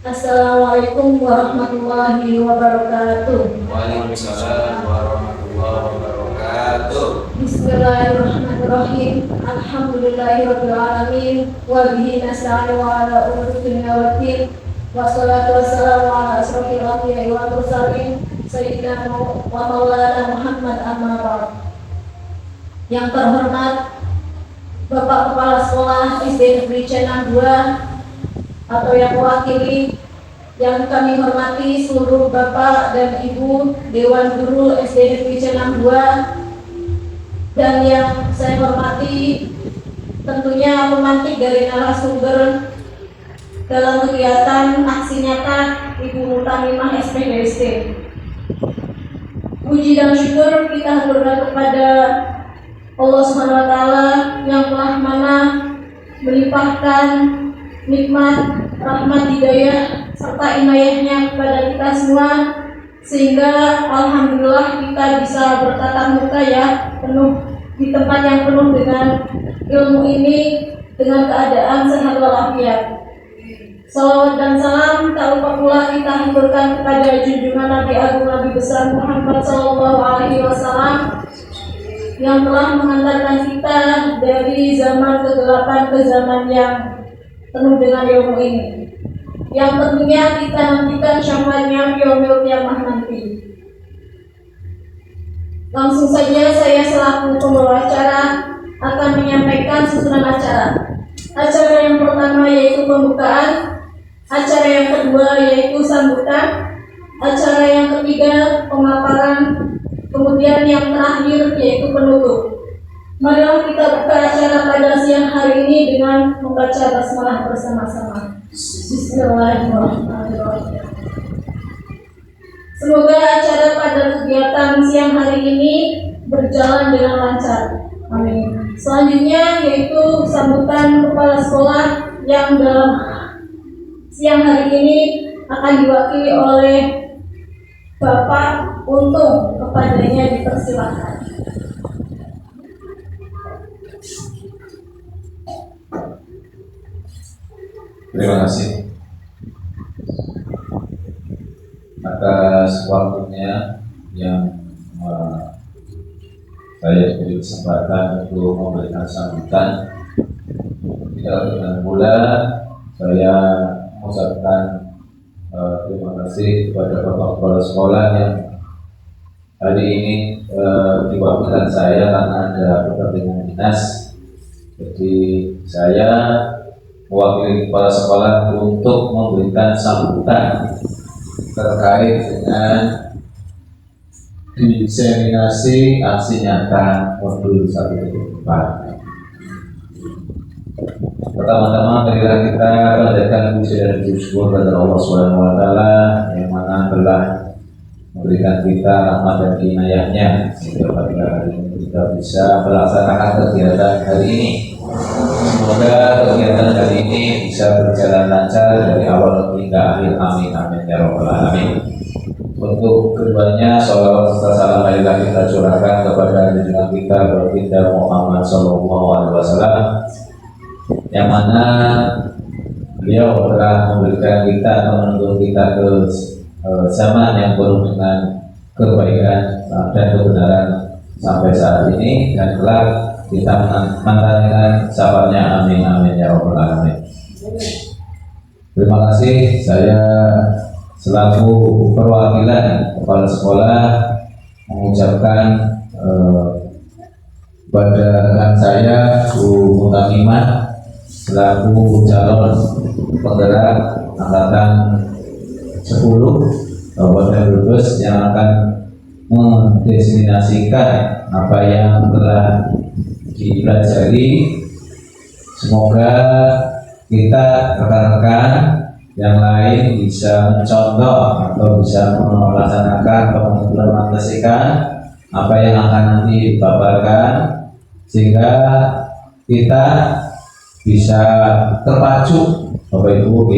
Assalamualaikum warahmatullahi wabarakatuh. Waalaikumsalam warahmatullahi wabarakatuh. Bismillahirrahmanirrahim. Alhamdulillahirabbil alamin wa bihi nasta'inu ala umuri dunya waddin. Wassalatu wassalamu ala asrofil anbiya'i wal mursalin sayyidina wa maulana Muhammad amma ba'd. Yang terhormat Bapak Kepala Sekolah SD Negeri Cenang 2 atau yang mewakili, yang kami hormati seluruh Bapak dan Ibu Dewan Guru SD Negeri Cenang 2, dan yang saya hormati tentunya pemantik dari narasumber dalam kegiatan aksi nyata Ibu Mutamimah SPDST. Puji dan syukur kita haturkan kepada Allah Subhanahu wa Ta'ala yang telah mana melimpahkan nikmat, rahmat, hidayah serta inayahnya kepada kita semua, sehingga alhamdulillah kita bisa bertatap muka ya, penuh di tempat yang penuh dengan ilmu ini, dengan keadaan sehat walafiat. Salawat dan salam tak lupa pula kita haturkan kepada junjungan Nabi Agung Nabi besar Muhammad SAW yang telah mengantarkan kita dari zaman kegelapan ke zaman yang penuh dengan ilmu ini, yang tentunya kita nantikan syafaatnya yaumil qiyamah nanti. Langsung saja saya selaku pembawa acara akan menyampaikan susunan acara. Acara yang pertama yaitu pembukaan, acara yang kedua yaitu sambutan, acara yang ketiga pemaparan, kemudian yang terakhir yaitu penutup. Marilah kita buka acara pada siang hari ini dengan membaca basmalah bersama-sama. Bismillahirrahmanirrahim. Semoga acara pada kegiatan siang hari ini berjalan dengan lancar. Amin. Selanjutnya yaitu sambutan kepala sekolah yang dalam siang hari ini akan diwakili oleh Bapak Untung. Kepadanya dipersilakan. Terima kasih atas waktunya yang saya diberi kesempatan untuk memberikan sambutan. Tidak dengan pula saya mengucapkan terima kasih kepada Bapak Kepala Sekolah yang hari ini diwakilkan saya karena ada kepentingan dinas. Jadi saya mewakili kepala sekolah untuk memberikan sambutan terkait dengan diseminasi aksi nyata modul 1.4. Pertama-tama marilah kita panjatkan puji dan syukur kepada Allah Subhanahu wa Ta'ala yang mana telah memberikan kita rahmat dan inayahnya sehingga pada hari ini kita bisa melaksanakan kegiatan hari ini. Semoga kegiatan hari ini bisa berjalan lancar dari awal hingga akhir. Amin amin ya rabbal alamin. Untuk keduanya sholawat serta salam marilah kita curahkan kepada junjungan kita baginda Muhammad sallallahu alaihi wasallam yang mana beliau telah memberikan kita atau menuntun kita ke zaman yang penuh dengan kebaikan dan kebenaran sampai saat ini, dan kelak kita menantikan sabarnya. Amin amin ya rabbal alamin. Terima kasih. Saya selaku perwakilan kepala sekolah mengucapkan kepada rekan saya Bu Mutamimah selaku calon penggerak angkatan 10 Kabupaten Brebes yang akan mendiseminasikan apa yang telah dipelajari. Semoga kita rekan-rekan yang lain bisa mencontoh atau bisa melaksanakan atau mengimplementasikan apa yang akan nanti dipaparkan, sehingga kita bisa terpacu, Bapak Ibu,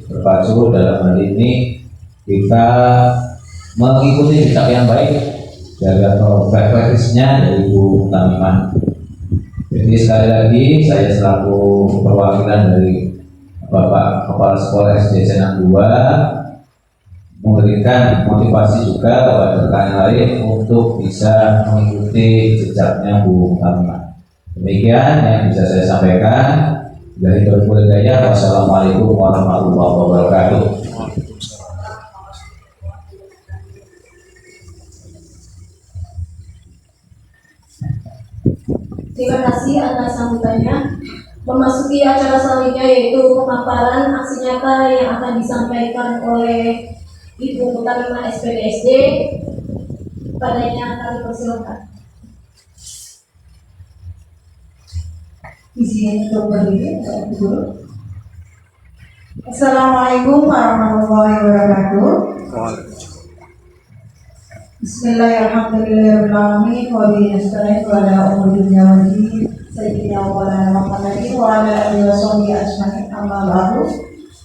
terpacu dalam hal ini kita mengikuti jejak yang baik dari atau baik praktisnya dari Ibu Mutamimah. Jadi sekali lagi saya selaku perwakilan dari Bapak Kepala Sekolah SD Senang 2 memberikan motivasi juga kepada rekan lain untuk bisa mengikuti jejaknya Bu Muhammad. Demikian yang bisa saya sampaikan. Dari Berbuddaya, wassalamualaikum warahmatullahi wabarakatuh. Terima kasih atas sambutannya. Memasuki acara selanjutnya yaitu pemaparan aksi nyata yang akan disampaikan oleh Ibu Mutarima SPDSD. Padanya kami persilakan. Izin untuk berdiri, dulu. Assalamualaikum warahmatullahi wabarakatuh. Bismillahirrahmanirrahim. Wa bihi nasta'in wa ala umuri dunya wa din. Sayyidina wa maulana Muhammadin wa ala alihi wa sahbihi ajma'in. Amma ba'du.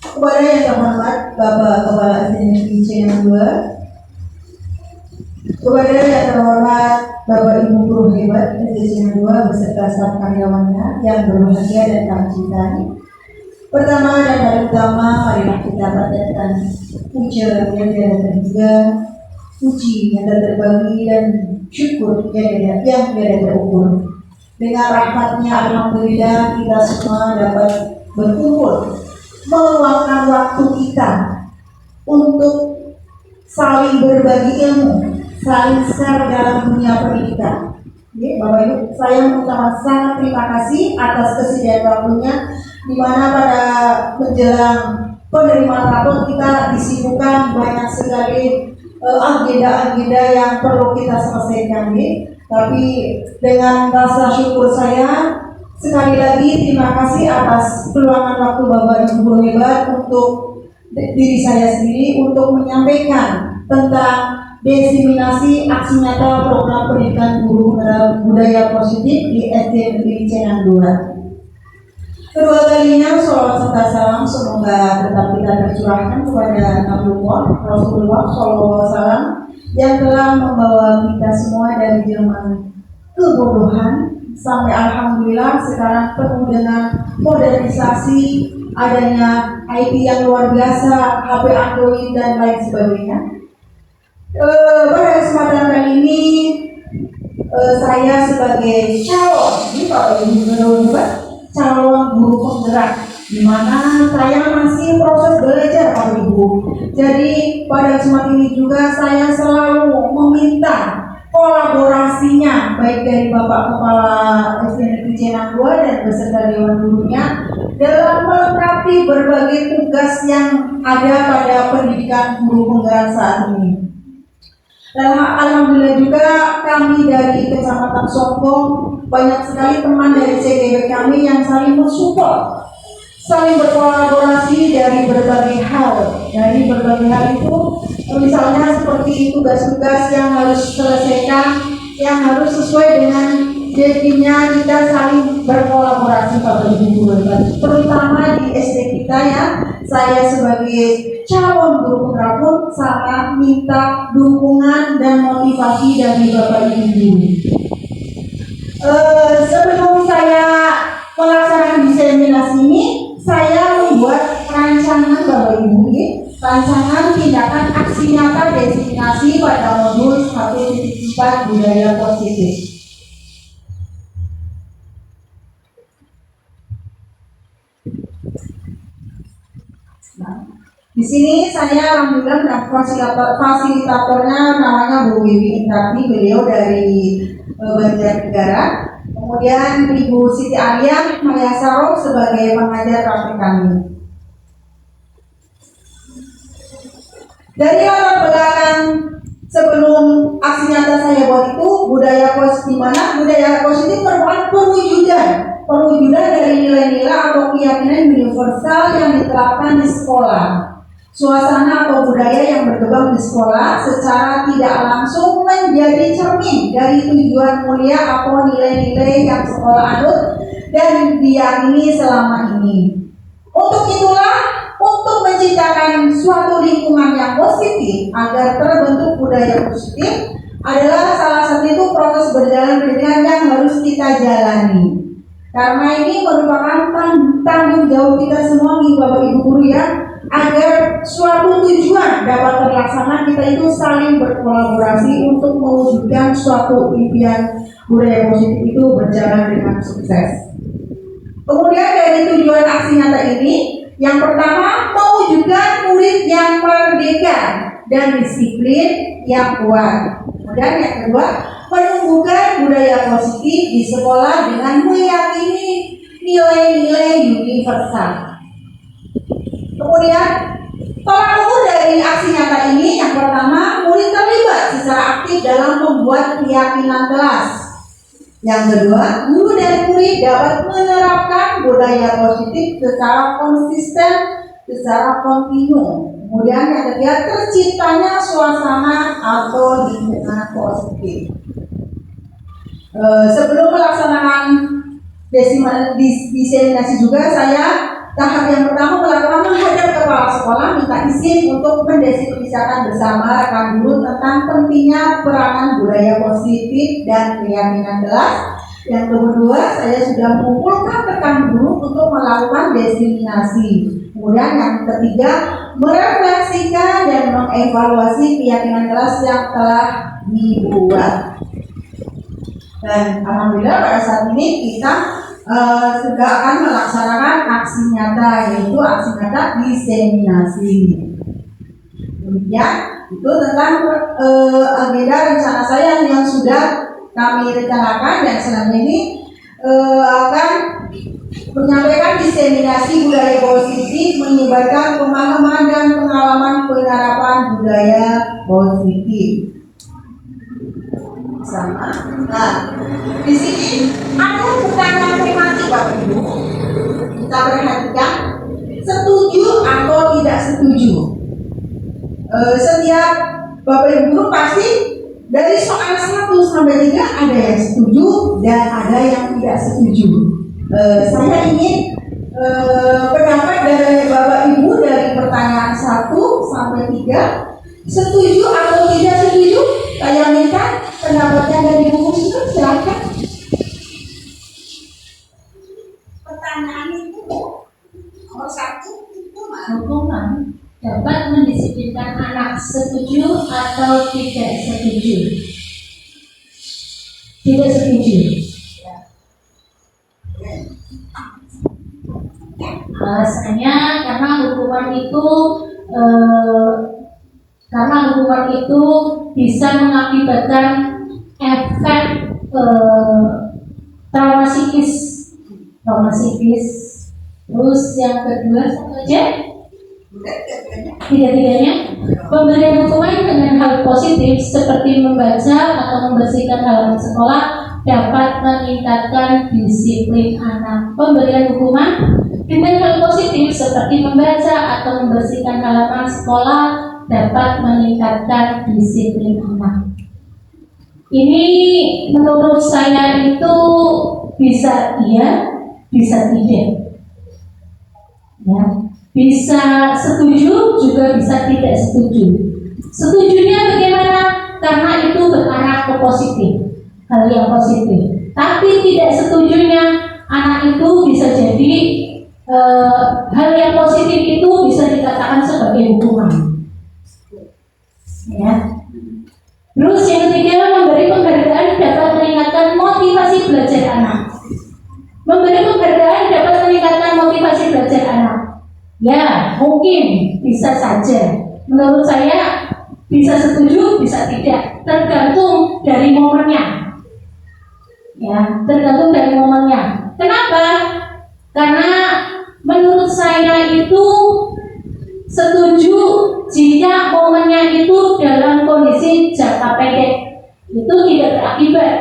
Kepada yang terhormat Bapak Kepala Negeri Senang 2, kepada yang terhormat Bapak Ibu guru hebat SD Senang 2 beserta staf karyawannya yang berbahagia dan kami cintai. Pertama dan paling utama, marilah kita panjatkan puja yang tiada terhingga, puji yang tak terbagi dan syukur yang tiada terukur. Dengan rahmatnya alhamdulillah kita semua dapat berkumpul, meluangkan waktu kita untuk saling berbagi ilmu, saling share dalam dunia pendidikan. Oke, Bapak Ibu, saya mengucapkan sangat terima kasih atas kesediaan waktunya, di mana pada menjelang penerimaan rapor kita disibukkan banyak sekali agenda-agenda yang perlu kita selesaikan. Tapi dengan rasa syukur saya sekali lagi terima kasih atas peluangan waktu Bapak Ibu guru hebat untuk diri saya sendiri untuk menyampaikan tentang diseminasi aksi nyata program pendidikan guru budaya positif di SD Negeri Senang 2. Kedua kalinya sholawat serta salam semoga tetap kita tercurahkan kepada Rasulullah SAW yang telah membawa kita semua dari zaman kebodohan sampai alhamdulillah sekarang penuh dengan modernisasi, adanya IT yang luar biasa, HP Android dan lain sebagainya. Pada kesempatan kali ini saya sebagai calon guru penggerak, di mana saya masih proses belajar Pak Ibu. Jadi pada kesempatan ini juga saya selalu meminta kolaborasinya baik dari Bapak Kepala SD Negeri Senang 2 dan beserta Dewan Gurunya dalam melengkapi berbagai tugas yang ada pada pendidikan guru penggerak saat ini. Dan alhamdulillah juga kami dari Kecamatan Songkong banyak sekali teman dari CGB kami yang saling mensupport, saling berkolaborasi dari berbagai hal. Dari berbagai hal itu misalnya seperti tugas-tugas yang harus diselesaikan, yang harus sesuai dengan jadinya kita saling berkolaborasi pada ibu guru, terutama di SD kita ya. Saya sebagai calon guru penggerak pun sangat minta dukungan dan motivasi dari Bapak Ibu guru. Sebelum saya melaksanakan diseminasi ini, saya membuat rancangan Bapak Ibu, rancangan tindakan aksi nyata diseminasi pada modul 1.4 budaya positif. Di sini saya alhamdulillah fasilitatornya namanya Bu Wiwi Intarti, beliau dari Banjarnegara. Kemudian Ibu Siti Alia Mayasaro sebagai pengajar praktik kami. Dari latar belakang sebelum aksi nyata saya buat itu, budaya positif, di mana budaya positif merupakan perwujudan dari nilai-nilai atau keyakinan universal yang diterapkan di sekolah. Suasana atau budaya yang berkembang di sekolah secara tidak langsung menjadi cermin dari tujuan mulia atau nilai-nilai yang sekolah anut dan diyakini selama ini. Untuk itulah, untuk menciptakan suatu lingkungan yang positif agar terbentuk budaya positif adalah salah satu itu proses berjalan pendidikan yang harus kita jalani. Karena ini merupakan tanggung jawab kita semua di Bapak Ibu guru ya, agar suatu tujuan dapat terlaksana, kita itu saling berkolaborasi untuk mewujudkan suatu impian budaya positif itu berjalan dengan sukses. Kemudian dari tujuan aksi nyata ini, yang pertama mewujudkan murid yang merdeka dan disiplin yang kuat. Kemudian yang kedua, menumbuhkan budaya positif di sekolah dengan meyakini nilai-nilai universal. Kemudian tolak ukur dari aksi nyata ini, yang pertama, murid terlibat secara aktif dalam membuat keyakinan kelas. Yang kedua, guru dan murid dapat menerapkan budaya positif secara konsisten, secara kontinu. Kemudian yang ketiga, terciptanya suasana atau lingkungan positif. Sebelum melaksanakan diseminasi juga, saya tahap yang pertama melakukan menghadap kepala sekolah, minta izin untuk mendeskripsikan bersama rekan guru tentang pentingnya peranan budaya positif dan keyakinan kelas. Yang kedua, saya sudah mengumpulkan rekan guru untuk melakukan diseminasi. Kemudian yang ketiga, merefleksikan dan mengevaluasi keyakinan kelas yang telah dibuat. Dan alhamdulillah pada saat ini kita sudah akan melaksanakan aksi nyata, yaitu aksi nyata diseminasi. Kemudian itu tentang agenda rencana saya yang sudah kami rencanakan, dan selama ini akan menyampaikan diseminasi budaya positif, menyebarkan pemahaman dan pengalaman penerapan budaya positif. Sama. Nah, di sini ada pertanyaan tematik Bapak Ibu. Kita perhatikan, setuju atau tidak setuju. Setiap Bapak Ibu guru pasti dari soal 1 sampai 3 ada yang setuju dan ada yang tidak setuju. Saya ingin pendapat dari Bapak Ibu dari pertanyaan 1 sampai 3, setuju atau tidak setuju. Saya minta pendapatnya dari buku itu, silakan. Pertanyaan itu nomor 1 itu Hukuman dapat mendisiplinkan anak, setuju atau tidak setuju? Tidak setuju. Alasannya karena hukuman itu bisa mengakibatkan efek trauma psikis. Terus yang kedua saja, tiga-tiganya pemberian hukuman dengan hal positif seperti membaca atau membersihkan halaman sekolah dapat meningkatkan disiplin anak. Pemberian hukuman dengan hal positif seperti membaca atau membersihkan halaman sekolah dapat meningkatkan disiplin anak. Ini menurut saya itu bisa iya, bisa tidak. Ya, bisa setuju juga bisa tidak setuju. Setujunya bagaimana? Karena itu berarah ke positif, hal yang positif. Tapi tidak setujunya, anak itu bisa jadi hal yang positif itu bisa dikatakan sebagai hukuman. Ya. Terus yang ketiga, memberi penghargaan dapat meningkatkan motivasi belajar anak. Memberi penghargaan dapat meningkatkan motivasi belajar anak. Ya, mungkin bisa saja. Menurut saya bisa setuju, bisa tidak, tergantung dari momennya. Ya, tergantung dari momennya. Kenapa? Karena menurut saya itu setuju jika momennya itu dalam kondisi jangka pendek, itu tidak berakibat.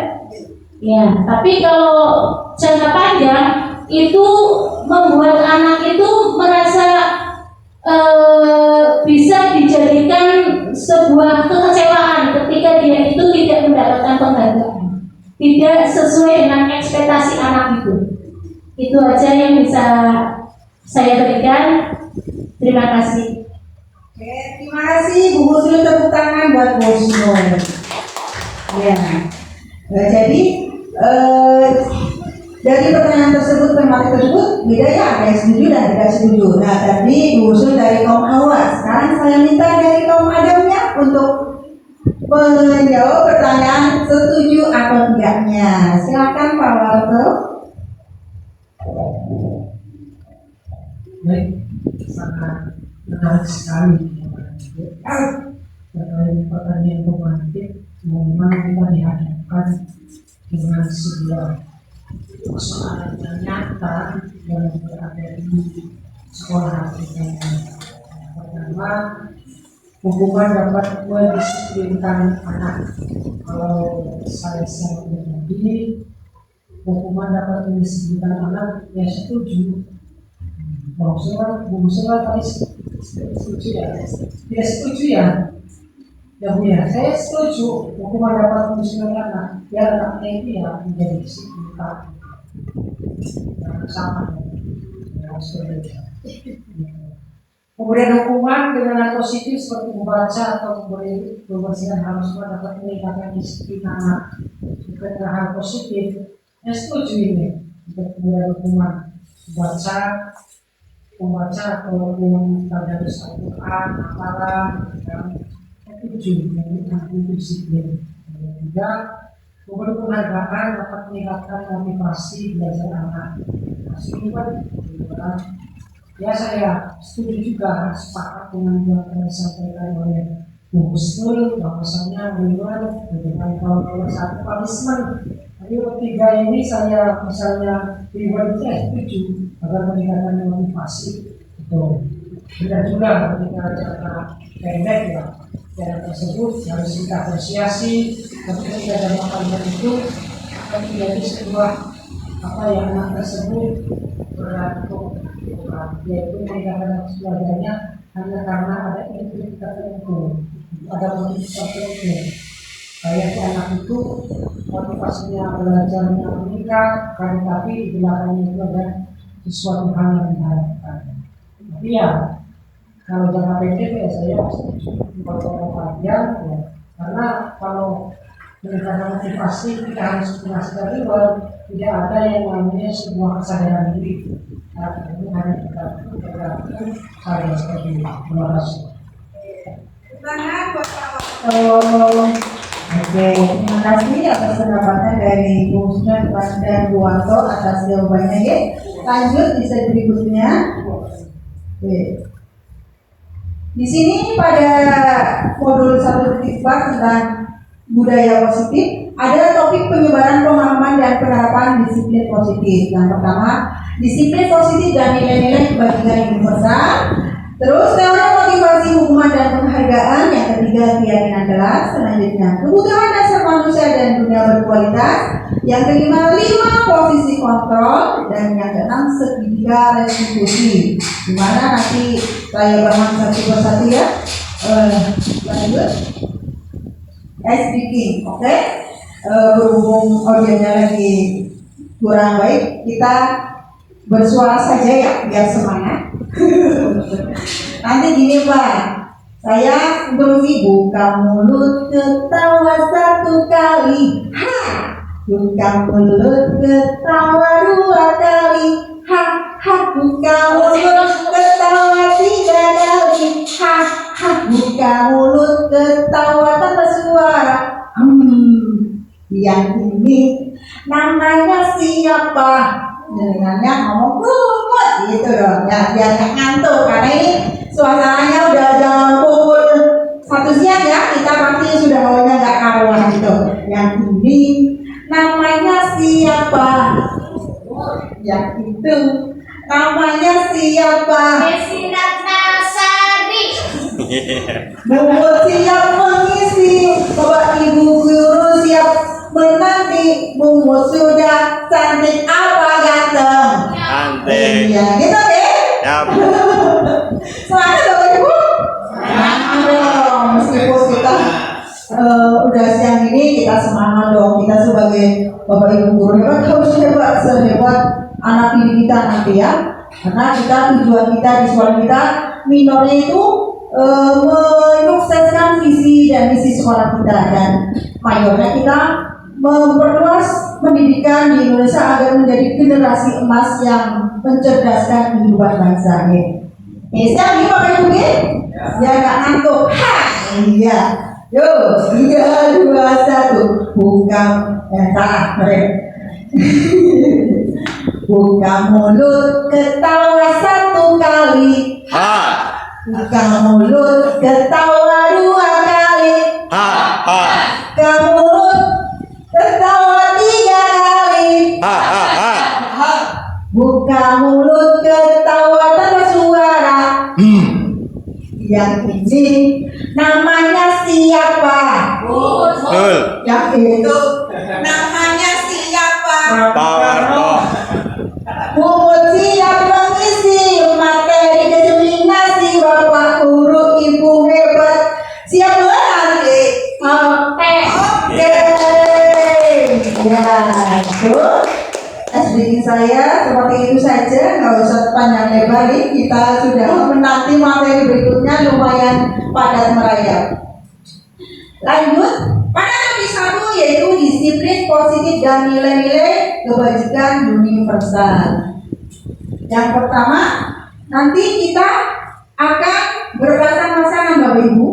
Ya, tapi kalau jangka panjang itu membuat anak itu merasa bisa dijadikan sebuah kekecewaan ketika dia itu tidak mendapatkan penghargaan, tidak sesuai dengan ekspektasi anak itu. Itu aja yang bisa saya berikan. Terima kasih. Oke, terima kasih Bu Husnul, tepuk tangan buat Bu Husnul. Ya, jadi Dari pertanyaan tersebut, tematik tersebut beda ya, ada yang setuju dan tidak setuju. Nah, tadi diusul dari kaum Hawa. Sekarang saya minta dari kaum Adamnya untuk menjawab pertanyaan setuju atau tidaknya. Silakan Pak Waldo. Baik, sangat menarik sekali pertanyaan pemantik. Memang kita dihadapkan dengan sebuah persoalan yang nyata yang berada di sekolah kita. Pertama, hukuman dapat mendisiplinkan anak. Kalau saya pribadi, hukuman dapat mendisiplinkan anak, ya setuju. Bu Musyola tadi setuju ya? Tidak setuju ya? Ya Bu ya, saya setuju hukuman dapat mendisiplinkan anak. Ya anaknya itu ya menjadi disiplin sama ya, seperti itu. Kemudian hukuman dengan hal positif seperti membaca atau memberi pembersihan harus dapat meningkatkan disiplin anak. Dengan hal positif, saya setuju ini untuk kemudian hukuman membaca atau menghadapis Al-Quran, hafalan, dan setuju dengan disiplin. Yang ketiga, memberi penghargaan dapat meningkatkan motivasi belajar anak. Ya saya setuju juga, sepakat dengan yang disampaikan oleh Bu Husnul bahwasanya beliau dengan kalau satu punishment. Tapi ketiga ini saya misalnya pribadi saya setuju agar meningkatkan motivasi itu. Dan juga ketika cara pendek ya, cara tersebut harus kita apresiasi. Tapi ketika dalam kalimat itu akan menjadi sebuah apa yang anak tersebut berlaku, yaitu meningkatkan belajarnya hanya karena ada input tertentu, ada motivasi tertentu. Kayak anak itu motivasinya belajarnya meningkat, kan, tapi di belakangnya itu ada sesuatu hal yang diharapkan. Tapi ya kalau jangka pendek ya saya setuju panjang ya, karena kalau meningkatkan motivasi kita harus punya sadar luar, tidak ada yang namanya sebuah kesadaran diri. Nah, ini hanya kita saya seperti itu. Terima kasih. Oke, terima kasih atas pendapatnya dari Bu Husnul dan Bu Wanto atas jawabannya ya. Lanjut di slide berikutnya. Oke. Di sini pada modul 1.4 tentang budaya positif ada topik penyebaran pemahaman dan penerapan disiplin positif. Yang pertama, disiplin positif dan nilai-nilai kebajikan universal. Terus teori motivasi, hukuman dan penghargaan. Yang ketiga, keyakinan kelas. Selanjutnya, kebutuhan dasar manusia dan dunia berkualitas. Yang kelima, 5 posisi kontrol. Dan yang keenam, segitiga restitusi. Dimana nanti saya bahas satu persatu ya. Lanjut. Speaking, oke? Berhubung audionya lagi kurang baik, kita bersuara saja ya, biar semangat. Nanti gini Pak, saya bersi buka mulut ketawa 1 kali, ha, buka mulut ketawa 2 kali, ha, ha, buka mulut ketawa 3 kali, ha, ha, buka mulut ketawa tanpa suara. Yang ini namanya siapa? Dengannya ngomong kumut gitu dong ya, biar gak ngantuk karena ini suasananya udah jam pukul 1 siang ya, kita pasti sudah hawanya gak karuan gitu. Yang ini namanya siapa? Yang itu namanya siapa? Desi Ratnasari. Bubur siap mengisi, Bapak Ibu guru siap menanti. Bumbu sudah cantik apa ganteng? Cantik. Iya, gitu deh. Yap. Semangat dong Ibu. Semangat dong. Meskipun kita udah siang ini, kita semangat dong. Kita sebagai Bapak Ibu guru hebat harus hebat sehebat anak didik kita nanti ya. Karena kita tujuan kita di sekolah kita minornya itu menyukseskan visi dan misi sekolah kita, dan mayornya kita memperluas pendidikan di Indonesia agar menjadi generasi emas yang mencerdaskan kehidupan bangsa. Siap nih Bapak Ibu? Ya nggak ngantuk. Iya. Yo, 3, 2, 1. Buka salah mereka. Buka mulut, ketawa 1 kali. Buka mulut, ketawa 2 kali. Buka mulut, ketawa 3 kali. Buka mulut, ketawa tanpa suara. Yang ini namanya siapa? Yang itu namanya siapa? Pungut siap mengisi materi diseminasi. Bapak guru ibu hebat. Siap nanti? Oke. Ya, itu sedikit saya seperti itu saja, nggak usah panjang lebar nih. Kita sudah menanti materi berikutnya lumayan padat merayap. Lanjut pada topik 1 yaitu disiplin positif dan nilai-nilai kebajikan universal. Yang pertama, nanti kita akan berpasang-pasangan Bapak Ibu,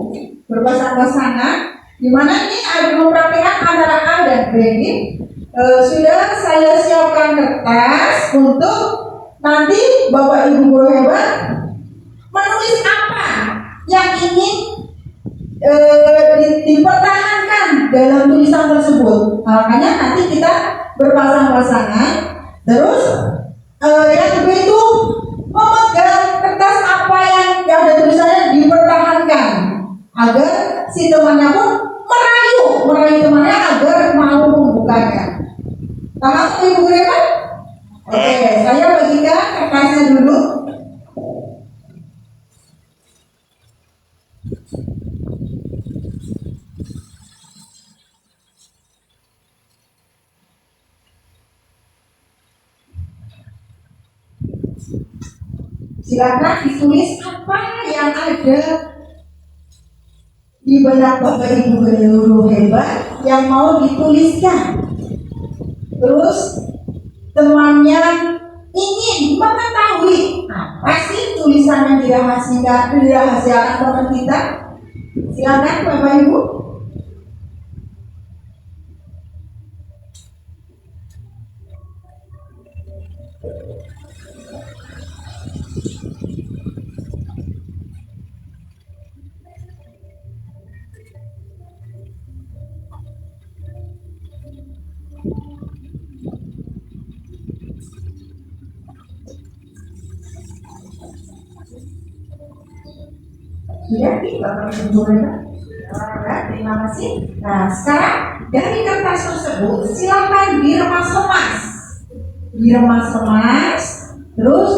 berpasang-pasangan, di mana ini ada mempraktikkan antara A dan B. Sudah saya siapkan kertas untuk nanti Bapak Ibu guru hebat menulis apa yang ingin dipertahankan dalam tulisan tersebut. Makanya nanti kita berpasang-pasangan. Terus yang kedua itu memegang kertas apa yang ada tulisannya dipertahankan agar si temannya pun merayu temannya agar mau membukanya. Tangan Ibu guru hebat? Oke, saya bagikan kertasnya dulu. Silakan ditulis apa yang ada di benak Bapak Ibu guru hebat yang mau dituliskan. Terus temannya ingin mengetahui apa sih tulisan yang dirahasiakan teman kita. Silakan Bapak Ibu. Ya, Bapak Ibu guru hebat. Terima kasih. Nah, sekarang dari kertas tersebut silakan diremas-remas, terus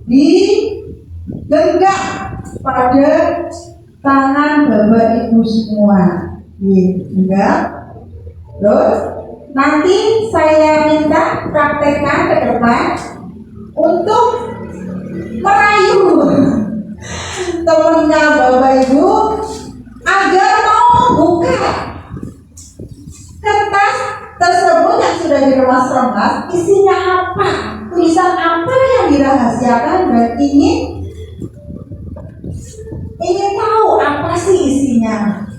digenggam pada tangan Bapak Ibu semua. Digenggam. Terus nanti saya minta praktekkan ke depan untuk merayu temannya Bapak Ibu agar mau membuka kertas tersebut yang sudah diremas-remas. Isinya apa? Tulisan apa yang dirahasiakan dan ingin tahu apa sih isinya?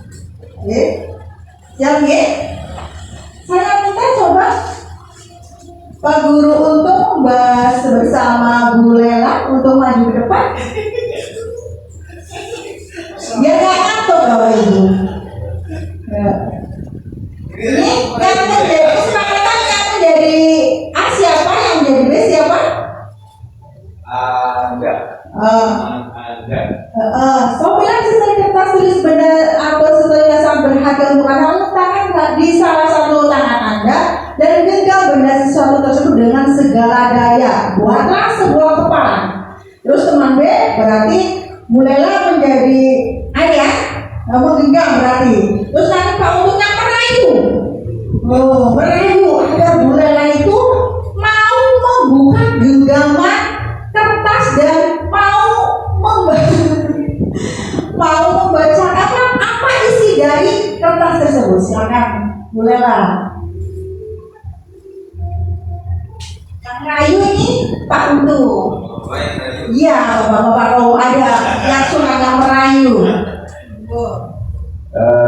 Siap ya? Saya minta coba Pak Guru untuk membahas bersama Bu Lela untuk maju ke depan. Biar nggak ngantuk Bapak Ibu. Ini yang menjadi kesepakatan yang menjadi A siapa, yang menjadi B siapa? Anda. So bilang sesuai kertas tulis benar atau sesuai yang sangat berharga untuk Anda, letakkan di salah satu tangan Anda dan genggam benda sesuatu tersebut dengan segala daya. Buatlah sebuah kepala. Terus teman B berarti mulailah menjadi ayah, menggenggam berarti. Terus nanti Pak Untuknya merayu. Merayu agar Bu Lela itu mau membuka genggaman kertas dan mau membaca apa isi dari kertas tersebut. Silakan Bu Lela. merayu ini Pak Untung. Iya, bapak-bapak kalau ada langsung agak merayu.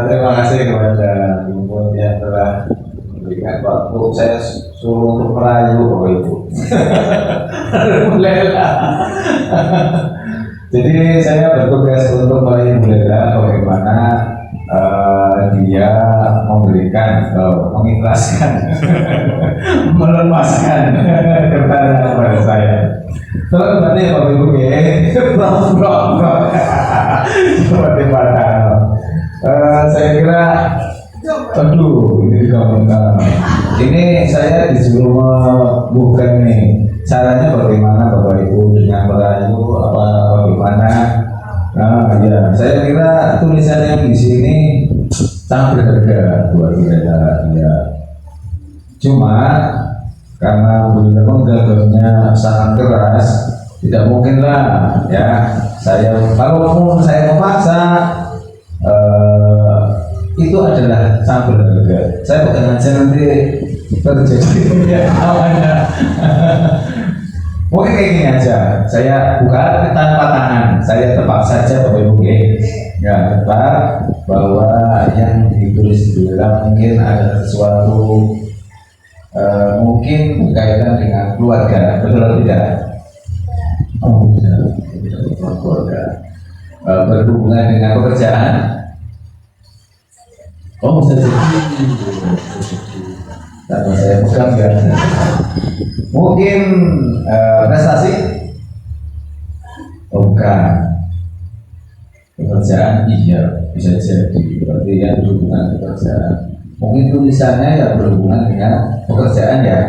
Terima kasih kepada Ibu yang telah memberikan waktu. Saya suruh untuk merayu Bapak Ibu. Mulailah. Jadi saya bertugas untuk merayu Bu Lela bagaimana dia memberikan, mengikhlaskan, melepaskan kepada saya. Kalau berarti Bapak Ibu seperti pada saya kira, aduh ini juga minta. Ini saya disuruh bukan nih caranya bagaimana Bapak Ibu dengan merayu apa bagaimana. Nah ya saya kira tulisan yang di sini sangat berharga buat kita ya. Cuma karena beliau menggagalnya sangat keras, tidak mungkin lah ya. Saya kalaupun saya memaksa itu adalah sangat berharga. Saya bukan aja nanti terjadi ya awalnya. Mungkin kayak gini aja, saya buka tanpa tangan, saya tebak saja Bapak Ibu ya, tebak bahwa yang ditulis di dalam mungkin ada sesuatu mungkin berkaitan dengan keluarga, betul atau tidak? Oh tidak, keluarga. Berhubungan dengan pekerjaan. Oh bisa jadi. Karena saya pegang ya. Mungkin prestasi. Oh, bukan. Pekerjaan iya bisa jadi. Berarti yang berhubungan pekerjaan. Mungkin tulisannya yang berhubungan dengan pekerjaan ya.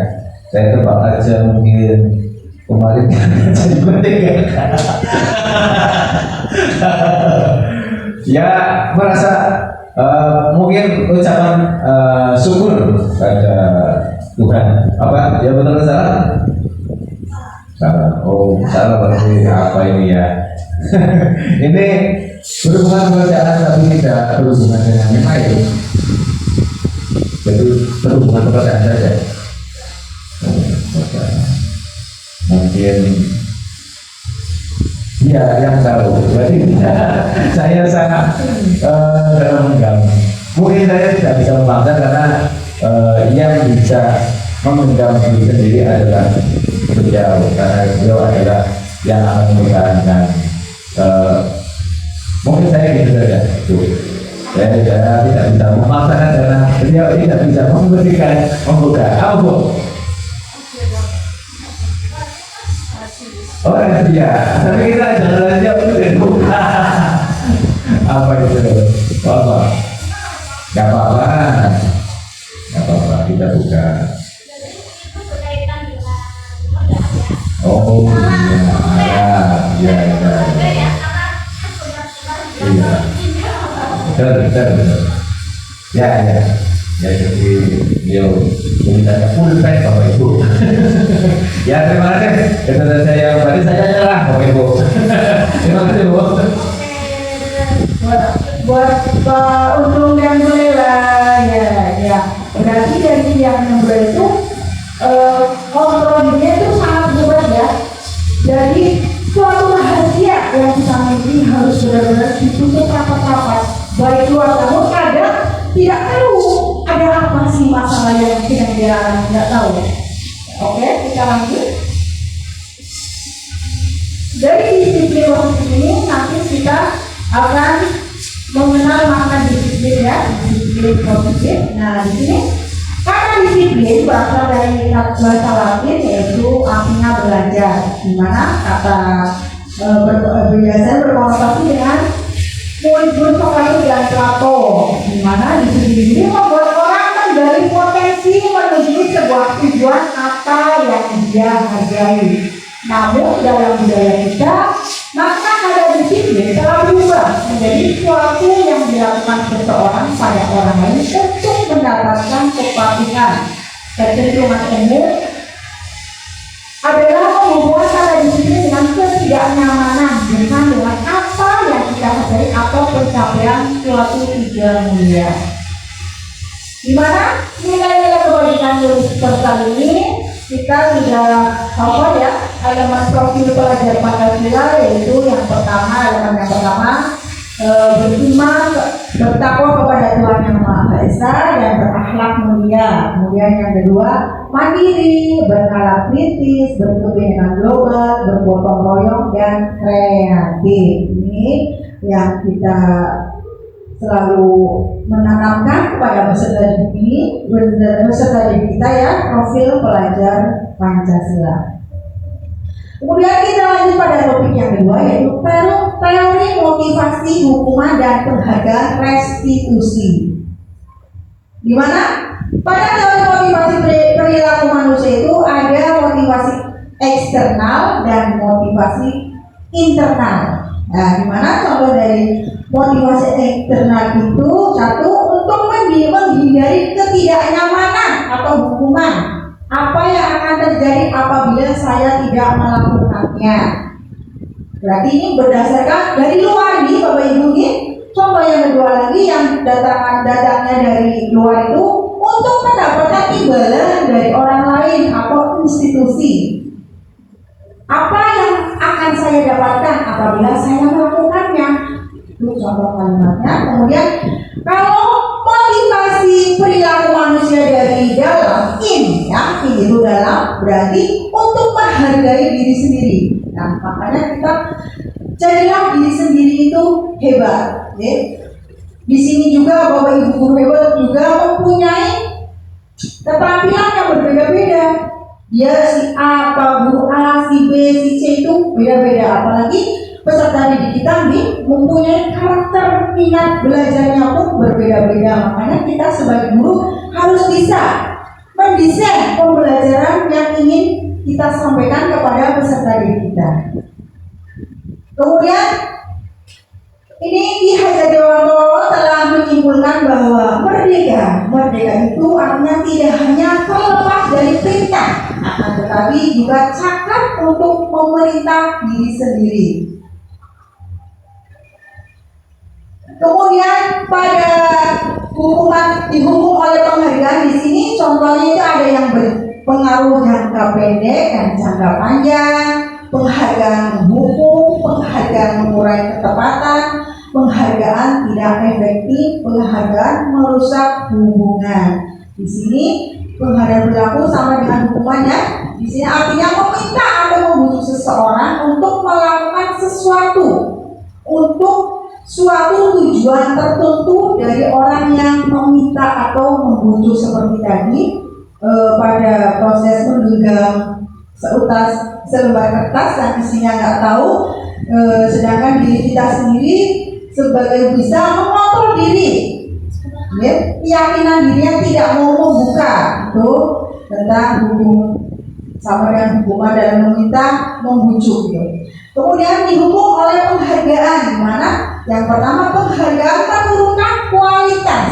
Saya tebak aja mungkin kemarin jadi penting ya. Ya merasa mungkin ucapan syukur pada Tuhan. Apa? Ya benar salah? Salah. Oh salah berarti apa ini ya? Ini berhubungan pekerjaan tapi tidak berhubungan dengan yang lain. Jadi berhubungan pekerjaan saja. Mungkin ya yang tahu. Jadi saya sangat dalam mengganggu. Mungkin saya tidak bisa memaksa karena yang bisa memegang diri sendiri adalah beliau, karena beliau adalah yang akan mempertahankan. Mungkin saya gitu saja. Saya tidak bisa memaksakan karena beliau tidak bisa memberikan membuka. Apa Bu? Oh ya, tapi kita jangan aja buka. Apa itu? Apa? Gak apa-apa, gak apa-apa, kita buka. Oh iya, betul. Ya, jadi beliau tulisannya full time Bapak Ibu. Ya terima kasih. Itu saya berarti saya nyerah Bapak Ibu. Terima kasih Bu. Buat Pak Untung dan Bu Lela ya. Berarti dari yang nomor itu kontrolnya itu sangat berat ya. Jadi suatu rahasia yang kita miliki harus benar-benar ditutup rapat-rapat. Baik keluarga kadang tidak tahu ada apa sih masalah yang sedang dia tidak tahu. Oke, kita lanjut. Dari disiplin waktu ini nanti kita akan mengenal makna disiplin ya, disiplin positif. Nah di sini kata disiplin berasal dari bahasa Latin yaitu artinya belajar, di mana kata belajar berkonotasi dengan murid-murid Sokrates dan Plato, di mana di sini membuat orang menggali potensi menuju sebuah tujuan apa yang dia hargai. Namun dalam budaya kita, makna kata disiplin telah berubah menjadi sesuatu yang dilakukan seseorang pada orang lain untuk mendapatkan kepatuhan. Kecenderungan umum adalah menghubungkan kata disiplin dengan ketidaknyamanan dengan apa yang kita hargai atau pencapaian suatu tujuan mulia. Di mana nilai-nilai kebajikan kali ini kita sudah apa ya, elemen profil pelajar Pancasila, yaitu yang pertama, elemen yang pertama beriman, bertakwa kepada Tuhan Yang Maha Esa dan berakhlak mulia. Kemudian yang kedua, mandiri, bernalar kritis, berkepentingan global, bergotong royong dan kreatif. Ini yang kita selalu menanamkan kepada peserta didik kita ya, profil pelajar Pancasila. Kemudian kita lanjut pada topik yang kedua, yaitu teori motivasi hukuman dan penghargaan restitusi. Di mana pada teori motivasi perilaku manusia itu ada motivasi eksternal dan motivasi internal. Nah, di mana contoh dari motivasi eksternal itu satu, untuk menghindari ketidaknyamanan atau hukuman. Apa yang akan terjadi apabila saya tidak melakukannya? Berarti ini berdasarkan dari luar nih Bapak Ibu nih. Contoh yang kedua lagi yang datangnya dari luar itu untuk mendapatkan imbalan dari orang lain atau institusi. Apa yang akan saya dapatkan apabila saya melakukannya? Itu contoh kalimatnya. Kemudian kalau motivasi perilaku manusia dari dalam, in itu dalam, berarti untuk menghargai diri sendiri. Nah, makanya kita jadilah diri sendiri itu hebat. Ya. Di sini juga Bapak Ibu guru hebat juga mempunyai keterampilan yang berbeda-beda. Dia si A, guru A, si B, si C itu beda-beda. Apalagi peserta didik kita nih mempunyai karakter minat belajarnya pun berbeda-beda. Makanya kita sebagai guru harus bisa mendesain pembelajaran yang ingin kita sampaikan kepada peserta didik kita. Kemudian ini Ki Hajar Dewantoro telah menyimpulkan bahwa merdeka itu artinya tidak hanya terlepas dari perintah, akan tetapi juga cakap untuk memerintah diri sendiri. Kemudian pada hukuman dihukum oleh penghargaan di sini contohnya itu ada yang berpengaruh jangka pendek dan jangka panjang, penghargaan menghukum, penghargaan mengurangi ketepatan, penghargaan tidak efektif, penghargaan merusak hubungan. Di sini penghargaan berlaku sama dengan hukumannya. Di sini artinya meminta atau membujuk seseorang untuk melakukan sesuatu untuk suatu tujuan tertentu dari orang yang meminta atau membujuk seperti tadi pada proses menggenggam selembar kertas yang isinya nggak tahu, sedangkan diri kita sendiri sebagai bisa mengontrol diri, ya, keyakinan dirinya tidak mau membuka itu tentang hukum sama dengan hukuman dalam meminta membujuk gitu. Kemudian dihukum oleh penghargaan, di mana yang pertama penghargaan menurunkan kualitas,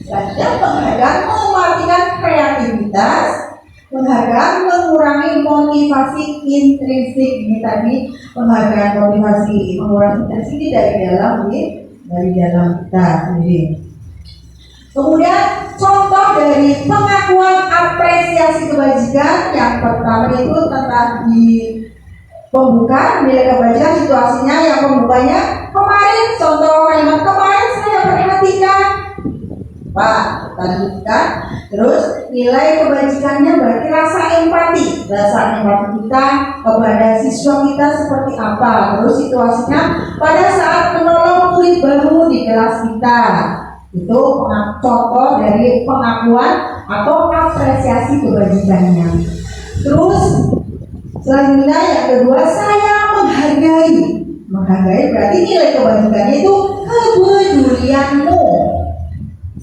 selanjutnya penghargaan menguatkan kreativitas, penghargaan mengurangi motivasi intrinsik. Ini tadi penghargaan motivasi mengurangi intrinsik dari dalam kita sendiri. Kemudian contoh dari pengakuan apresiasi kebajikan yang pertama itu tentang di pembuka nilai kebajikan, situasinya yang pembukanya kemarin, contoh kalimat kemarin saya perhatikan Pak, lanjutkan. Terus nilai kebajikannya berarti rasa empati kita kepada siswa kita seperti apa. Terus situasinya pada saat menolong murid baru di kelas kita. Itu contoh dari pengakuan atau apresiasi kebajikannya. Terus selanjutnya yang kedua, saya menghargai berarti nilai kebajikannya itu kepedulianmu.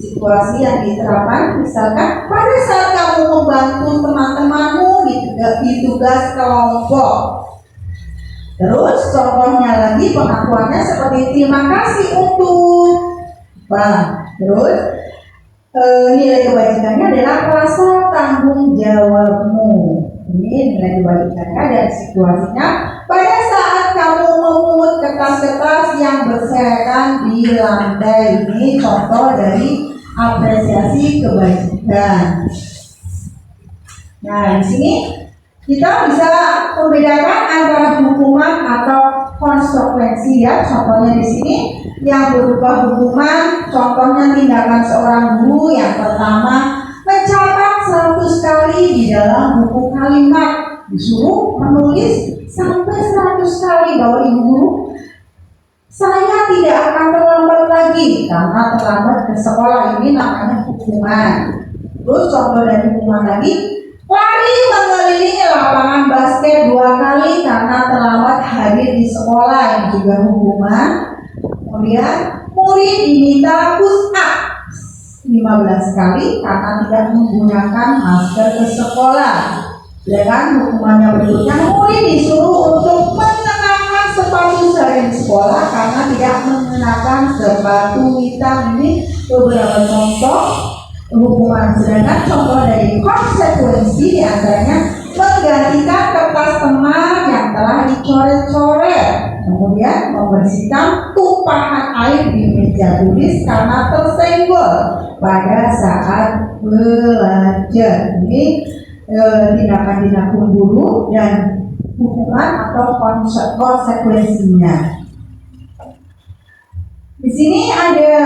Situasi yang diterapkan misalkan pada saat kamu membantu teman-temanmu di tugas kelompok. Terus contohnya lagi pengakuannya seperti terima kasih untuk terus nilai kebajikannya adalah rasa tanggung jawabmu. Ini nilai kebajikannya dan situasinya pada saat kamu memungut kertas-kertas yang berserakan di lantai. Ini contoh dari apresiasi kebajikan. Nah, Nah, di sini kita bisa membedakan antara hukuman atau konsekuensi ya. Contohnya di sini yang berupa hukuman, contohnya tindakan seorang guru yang pertama mencatat 100 kali di dalam buku kalimat, disuruh menulis sampai 100 kali bahwa ibu guru, saya tidak akan terlambat lagi karena terlambat ke sekolah. Ini namanya hukuman. Terus contoh dari hukuman lagi, lari mengelilingi lapangan basket 2 kali karena terlambat hadir di sekolah, yang juga hukuman. Kemudian murid diminta push up 15 kali karena tidak menggunakan masker ke sekolah. Dengan hukumannya berikutnya, murid disuruh untuk mengenakan sepatu sehari di sekolah karena tidak mengenakan sepatu hitam. Ini beberapa contoh hukuman. Sedangkan contoh dari konsekuensi diantaranya menggantikan kertas teman yang telah dicoret-coret, kemudian membersihkan tumpahan air di meja tulis karena tersenggol pada saat belajar. Ini tindakan-tindakan guru dan hukuman atau konsekuensinya. Di sini ada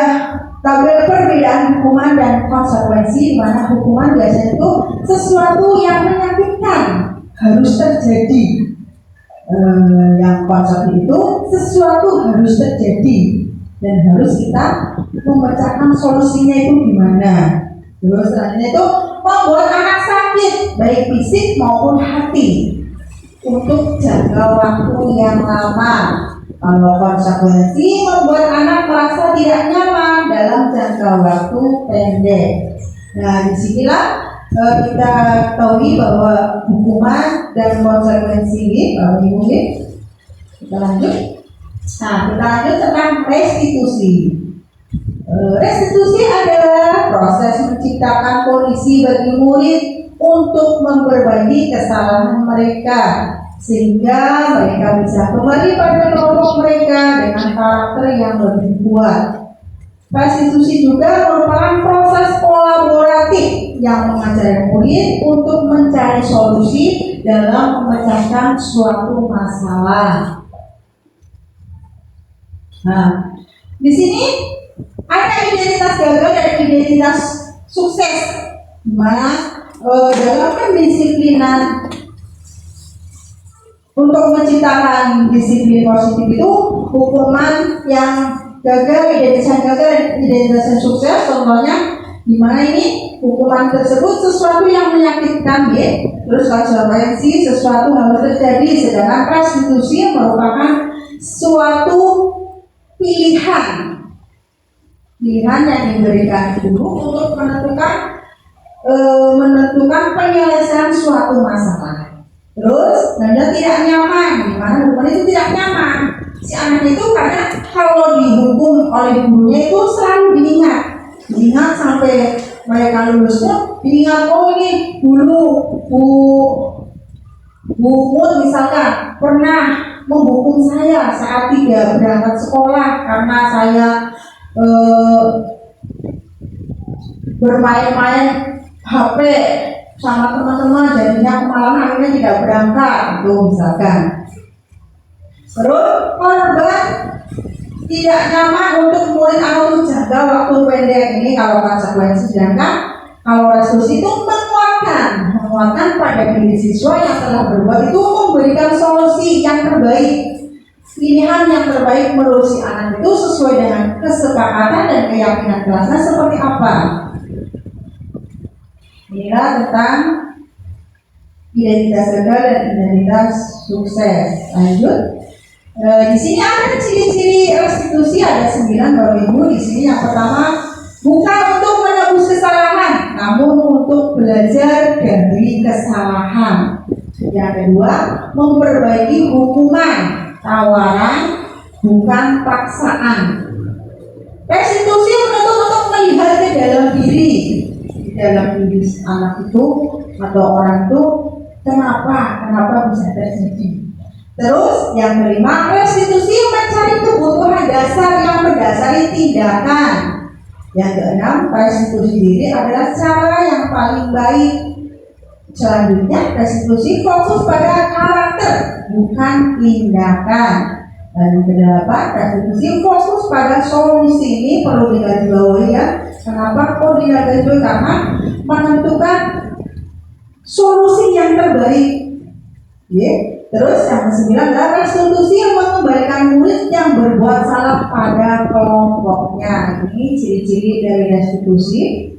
tabel perbedaan hukuman dan konsekuensi, di mana hukuman biasanya itu sesuatu yang menyakitkan harus terjadi. Yang konsekuensi itu sesuatu harus terjadi dan harus kita memecahkan solusinya itu gimana. Terus selanjutnya itu membuat anak sakit baik fisik maupun hati untuk jangka waktu yang lama. Kalau konsekuensi membuat anak merasa tidak nyaman dalam jangka waktu pendek. Nah, disinilah kita ketahui bahwa hukuman dan konsekuensi ini, mungkin kita lanjut. Nah, kita lanjut tentang restitusi. Restitusi adalah proses menciptakan kondisi bagi murid untuk memperbaiki kesalahan mereka sehingga mereka bisa kembali pada kelompok mereka dengan karakter yang lebih kuat. Restitusi juga merupakan proses kolaboratif yang mengajari murid untuk mencari solusi dalam memecahkan suatu masalah. Nah, di sini ada identitas gagal dan identitas sukses, di mana dalam pendisiplinan untuk menciptakan disiplin positif itu hukuman yang gagal, identitas gagal dan identitas sukses. Contohnya di mana ini hukuman tersebut sesuatu yang menyakitkan, ya. Terus konsekuensi sesuatu harus terjadi, sedangkan restitusi merupakan suatu pilihan yang diberikan guru untuk menentukan penyelesaian suatu masalah. Terus dan tidak nyaman, di mana hukuman itu tidak nyaman. Si anak itu karena kalau dihukum oleh gurunya itu selalu diingat sampai mereka lulus pun diingat, oh ini dulu Bu Mut misalkan pernah menghukum saya saat tidak berangkat sekolah karena saya bermain-main HP sama teman-teman, jadinya kemalaman akhirnya tidak berangkat, itu misalkan. Terus korban tidak nyaman untuk murid atau jangka waktu pendek, ini kalau konsekuensi. Sedangkan kalau restitusi itu menguatkan pada diri siswa yang telah berbuat itu, memberikan solusi yang terbaik, pilihan yang terbaik menurut si anak itu sesuai dengan kesepakatan dan keyakinan kelasnya seperti apa. Inilah tentang identitas gagal dan identitas sukses. Lanjut. Di sini ada ciri-ciri restitusi, ada 9 Bapak Ibu. Di sini yang pertama, bukan untuk menebus kesalahan, namun untuk belajar dari kesalahan. Yang kedua, memperbaiki hukuman, tawaran, bukan paksaan. Restitusi menuntut untuk melihat ke dalam diri, di dalam diri anak itu atau orang itu, kenapa bisa terjadi. Terus yang kelima, restitusi mencari kebutuhan dasar yang mendasari tindakan. Yang keenam, restitusi diri adalah cara yang paling baik Selanjutnya, restitusi fokus pada karakter, bukan tindakan. Dan yang kedelapan, restitusi fokus pada solusi. Ini perlu digarisbawahi ya. Kenapa kok digarisbawahi? Karena menentukan solusi yang terbaik. Ya. Terus yang ke-9 adalah restitusi yang mengembalikan murid yang berbuat salah pada kelompoknya. Ini ciri-ciri dari restitusi.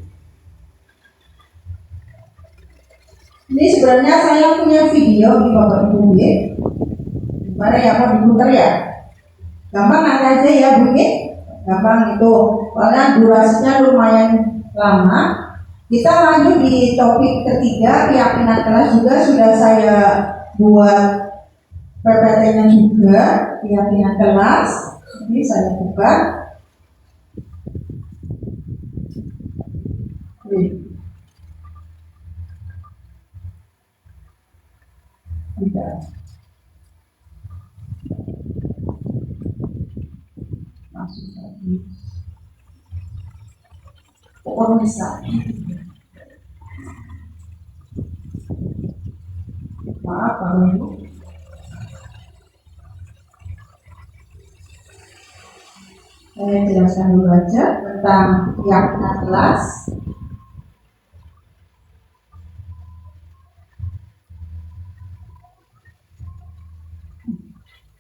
Ini sebenarnya saya punya video di Bapak Ibu ya. Gimana ya, mau diputar ya? Gampang nanti aja ya Bu ya. Gampang itu, karena durasinya lumayan lama. Kita lanjut di topik ketiga, keyakinan kelas. Juga sudah saya buat PPT-nya juga, keyakinan kelas. Ini saya buka. Tidak. Langsung lagi. Pokoknya bisa. Maaf kalau Ibu. Saya jelaskan dulu aja tentang keyakinan kelas.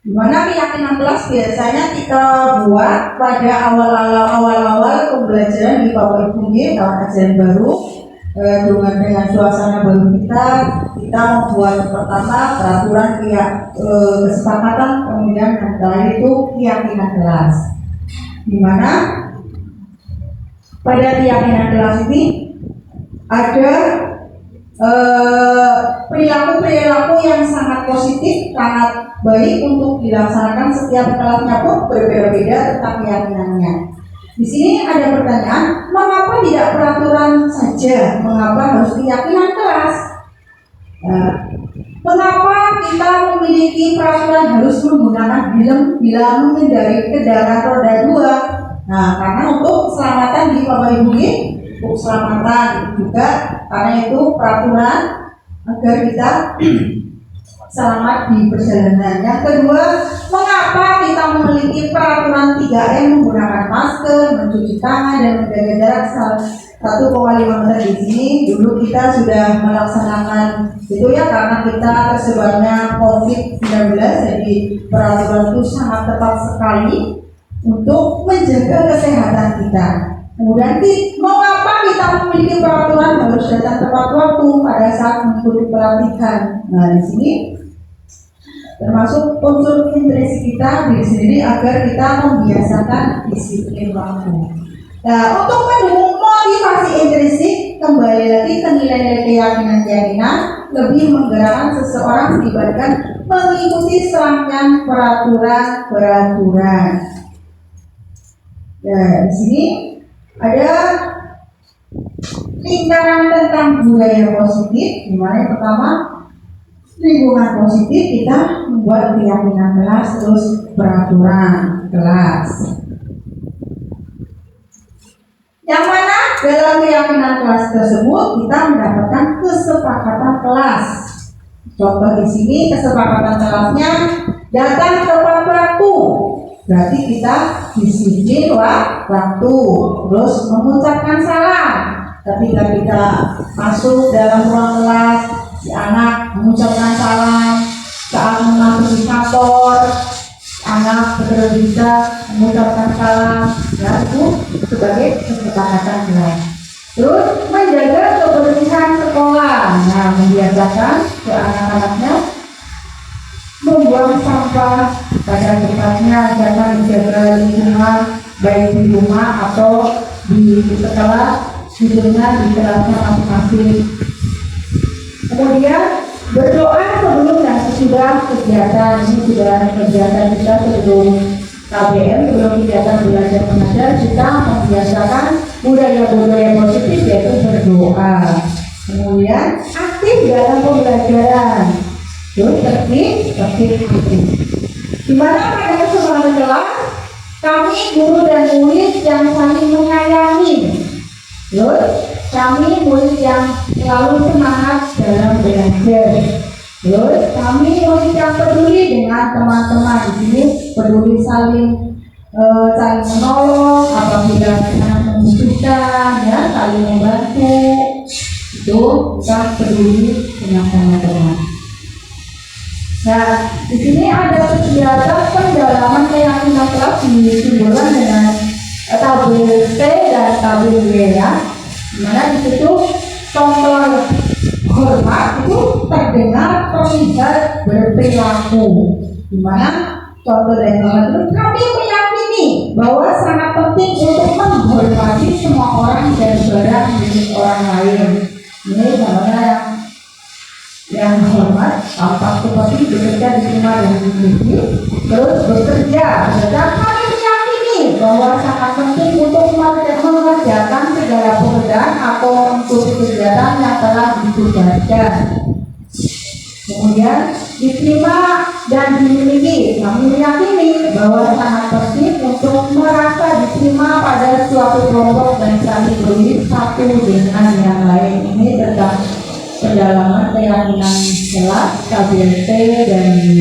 Dimana keyakinan kelas biasanya kita buat pada awal-awal pembelajaran di Bapak Ibu tahun ajaran baru, dengan suasana baru kita membuat pertama peraturan kesepakatan, kemudian yang terakhir itu keyakinan kelas. Dimana pada keyakinan kelas ini ada perilaku-perilaku yang sangat positif, sangat baik untuk dilaksanakan. Setiap kelasnya pun berbeda-beda tentang keyakinannya. Di sini ada pertanyaan, mengapa tidak peraturan saja? Mengapa harus keyakinan kelas? Mengapa kita memiliki peraturan harus menggunakan helm bila mengendarai kendaraan roda 2? Nah, karena untuk keselamatan di Bapak Ibu, untuk keselamatan juga, karena itu peraturan agar kita selamat di perjalanan. Yang kedua, mengapa kita memiliki peraturan 3M menggunakan masker, mencuci tangan, dan menjaga jarak 1,5 meter di sini? Dulu kita sudah melaksanakan itu ya, karena kita tersebarnya COVID-19, jadi peraturan itu sangat tepat sekali untuk menjaga kesehatan kita. Kemudian, mengapa kita memiliki peraturan harus datang tepat waktu pada saat mengikuti pelatihan? Nah, di sini termasuk unsur intrinsik kita diri sendiri agar kita membiasakan disiplin waktu. Nah, untuk mendukung motivasi intrinsik, kembali lagi ke nilai-nilai keyakinan lebih menggerakkan seseorang dibandingkan mengikuti serangkaian peraturan. Nah, di sini ada lingkaran tentang budaya positif, di mana yang pertama lingkungan positif, kita membuat keyakinan kelas, terus peraturan kelas. Yang mana dalam keyakinan kelas tersebut kita mendapatkan kesepakatan kelas. Contoh di sini kesepakatan kelasnya datang tepat waktu. Berarti kita disiplin waktu, terus mengucapkan salam. Ketika kita masuk dalam ruang kelas, si anak mengucapkan salam. Saat memfasilitator, anak benar bisa mengucapkan salam. Ya, itu sebagai kesepakatan kelas. Terus menjaga kebersihan sekolah. Nah, membiasakan ke anak-anaknya membuang sampah pada tempatnya, jangan menjaga lingkungan baik di rumah atau di sekolah, hidupnya di kelasnya masing-masing. Kemudian berdoa sebelum dan sesudah kegiatan. Ini sudah kegiatan kita sebelum KBM, sebelum kegiatan belajar mengajar, kita membiasakan budaya-budaya positif, yaitu berdoa. Kemudian aktif dalam pembelajaran. Terus tertib. Di mana pada kesempatan kelas kami guru dan murid yang saling menyayangi. Terus kami murid yang selalu semangat dalam belajar. Terus kami murid yang peduli dengan teman-teman di sini, peduli saling menolong apabila anak membutuhkan, ya, saling membantu. Itu kita peduli dengan teman-teman. Nah, di sini ada kegiatan pendalaman keyakinan kelas disimbolkan dengan tabel C dan tabel W, ya. Dimana di situ contoh hormat itu terdengar, terlihat, berperilaku. Dimana contoh dari hormat itu kami meyakini bahwa sangat penting untuk menghormati semua orang dan barang milik orang lain. Ini namanya yang hormat, tampak seperti bekerja di rumah yang dimiliki, terus bekerja. Dan kami meyakini bahwa sangat penting untuk mengerjakan segala pekerjaan atau mengikuti kegiatan yang telah ditugaskan. Kemudian diterima dan dimiliki. Kami meyakini bahwa sangat penting untuk merasa diterima pada suatu kelompok dan saling berdiri satu dengan yang lain. Ini tentang pendalaman keyakinan kelas KBT dan W.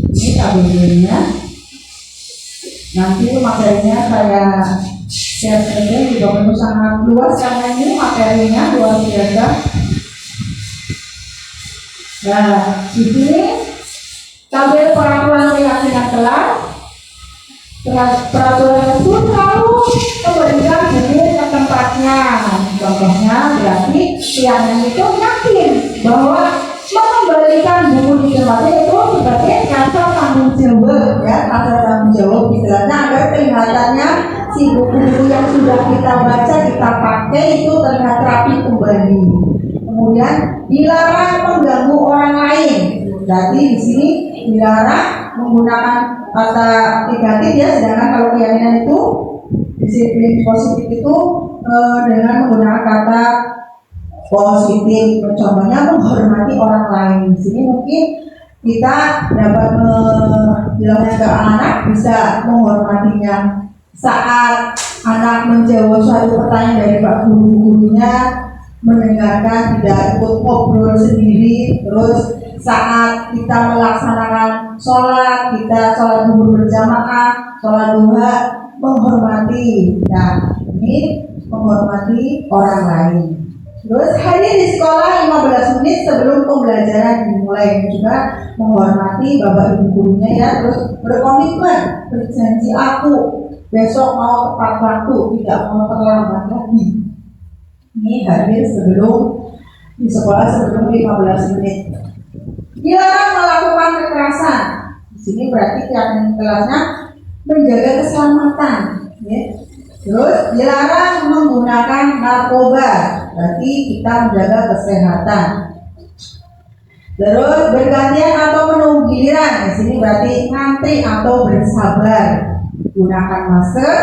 Ini KBT-nya. Nanti materinya saya share saja, juga perlu sangat luas karena ini materinya luar biasa. Nah, di sini tabel peraturan keyakinan kelas. Peraturan itu selalu memberikan buku ke tempatnya. Contohnya berarti yang itu yakin bahwa mengembalikan buku di tempatnya itu sebagai rasa tanggung jawab, ya, rasa tanggung jawab istilahnya, agar kelihatannya si buku-buku yang sudah kita baca kita pakai itu terlihat rapi kembali. Kemudian dilarang mengganggu orang lain. Jadi di sini dilarang menggunakan kata negatif, ya, sedangkan kalau keyakinan itu disiplin positif itu dengan menggunakan kata positif. Contohnya menghormati orang lain. Di sini mungkin kita dapat menjelaskan ke anak bisa menghormatinya saat anak menjawab suatu pertanyaan dari Pak Guru-gurunya, mendengarkan, tidak ikut ngobrol sendiri. Terus saat kita melaksanakan sholat, kita sholat zuhur berjamaah, sholat duha, menghormati. Nah, ini menghormati orang lain. Terus hadir di sekolah 15 menit sebelum pembelajaran dimulai, juga menghormati bapak ibu gurunya, ya. Terus berkomitmen, berjanji aku besok mau tepat waktu, tidak mau terlambat lagi. Ini hadir sebelum di sekolah sebelum 15 menit. Dilarang melakukan kekerasan. Di sini berarti keyakinan kelasnya menjaga keselamatan, ya. Terus dilarang menggunakan narkoba, berarti kita menjaga kesehatan. Terus bergantian atau menunggu giliran, di sini berarti ngantri atau bersabar. Gunakan masker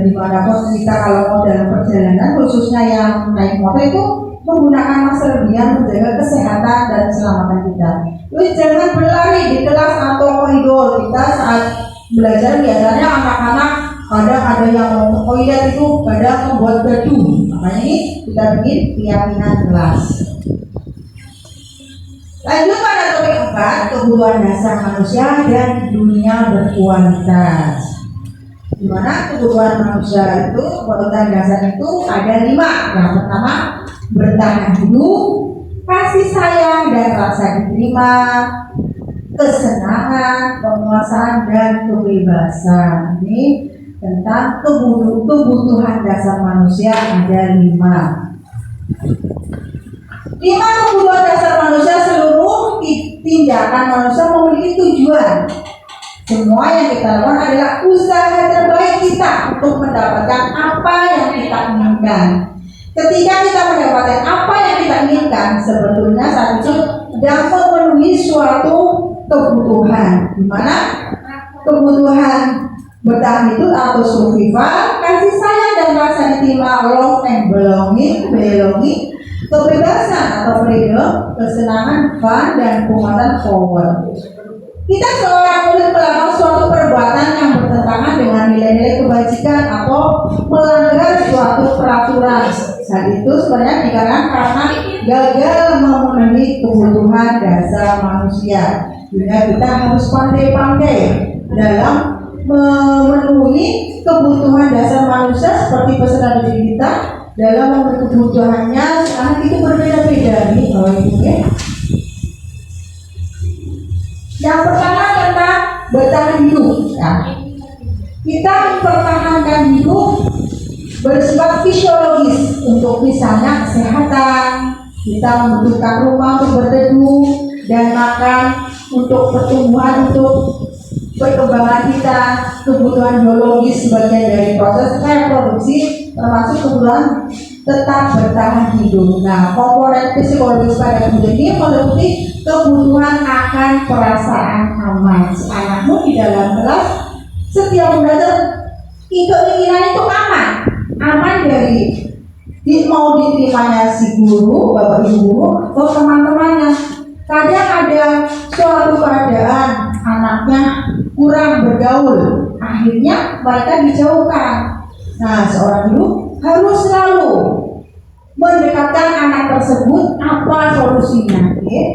dimanapun kita kalau mau dalam perjalanan, khususnya yang naik motor itu menggunakan masker biar menjaga kesehatan dan keselamatan kita. Terus jangan berlari di kelas atau koridor. Kita saat belajar biasanya anak-anak kadang ada yang mau ke toilet itu kadang membuat gaduh. Makanya ini kita bikin keyakinan kelas. Lanjut pada topik 4, kebutuhan dasar manusia dan dunia berkualitas. Di mana kebutuhan manusia itu, kebutuhan dasar itu ada 5. Yang pertama, bertahan hidup, kasih sayang dan rasa diterima, kesenangan, penguasaan dan kebebasan. Ini tentang kebutuhan dasar manusia ada 5. 5 kebutuhan dasar manusia. Seluruh tindakan manusia memiliki tujuan. Semua yang kita lakukan adalah usaha terbaik kita untuk mendapatkan apa yang kita inginkan. Ketika kita mendapatkan apa yang kita inginkan, sebetulnya saat itu sedang memenuhi suatu kebutuhan. Di mana kebutuhan bertahan itu atau survival, kasih sayang dan rasa diterima, love and belonging, kebebasan atau freedom, kesenangan, fun, dan penguatan power. Kita seorang murid melakukan suatu perbuatan yang yang bertentangan dengan nilai-nilai kebajikan atau melanggar suatu peraturan. Hal itu sebenarnya dikarenakan karena gagal memenuhi kebutuhan dasar manusia. Sehingga kita harus pandai-pandai dalam memenuhi kebutuhan dasar manusia seperti pesan dari kita dalam memenuhi kebutuhannya. Anak itu berbeda-beda nih kalau itu ya. Yang pertama tentang bertahan hidup. Nah, kita mempertahankan hidup bersifat fisiologis untuk misalnya kesehatan. Kita membutuhkan rumah untuk berteduh dan makan, untuk pertumbuhan, untuk perkembangan kita, kebutuhan biologis sebagian dari proses reproduksi, termasuk kebutuhan tetap bertahan hidup. Nah, komponen psikologis pada hidup ini meliputi kebutuhan akan perasaan aman. Si anakmu di dalam kelas setiap belajar keinginan itu aman dari mau diterimanya si guru, bapak ibu guru, atau teman-temannya. Kadang ada suatu keadaan anaknya kurang bergaul, akhirnya mereka dijauhkan. Nah, seorang ibu harus selalu mendekatkan anak tersebut apa solusinya, ya?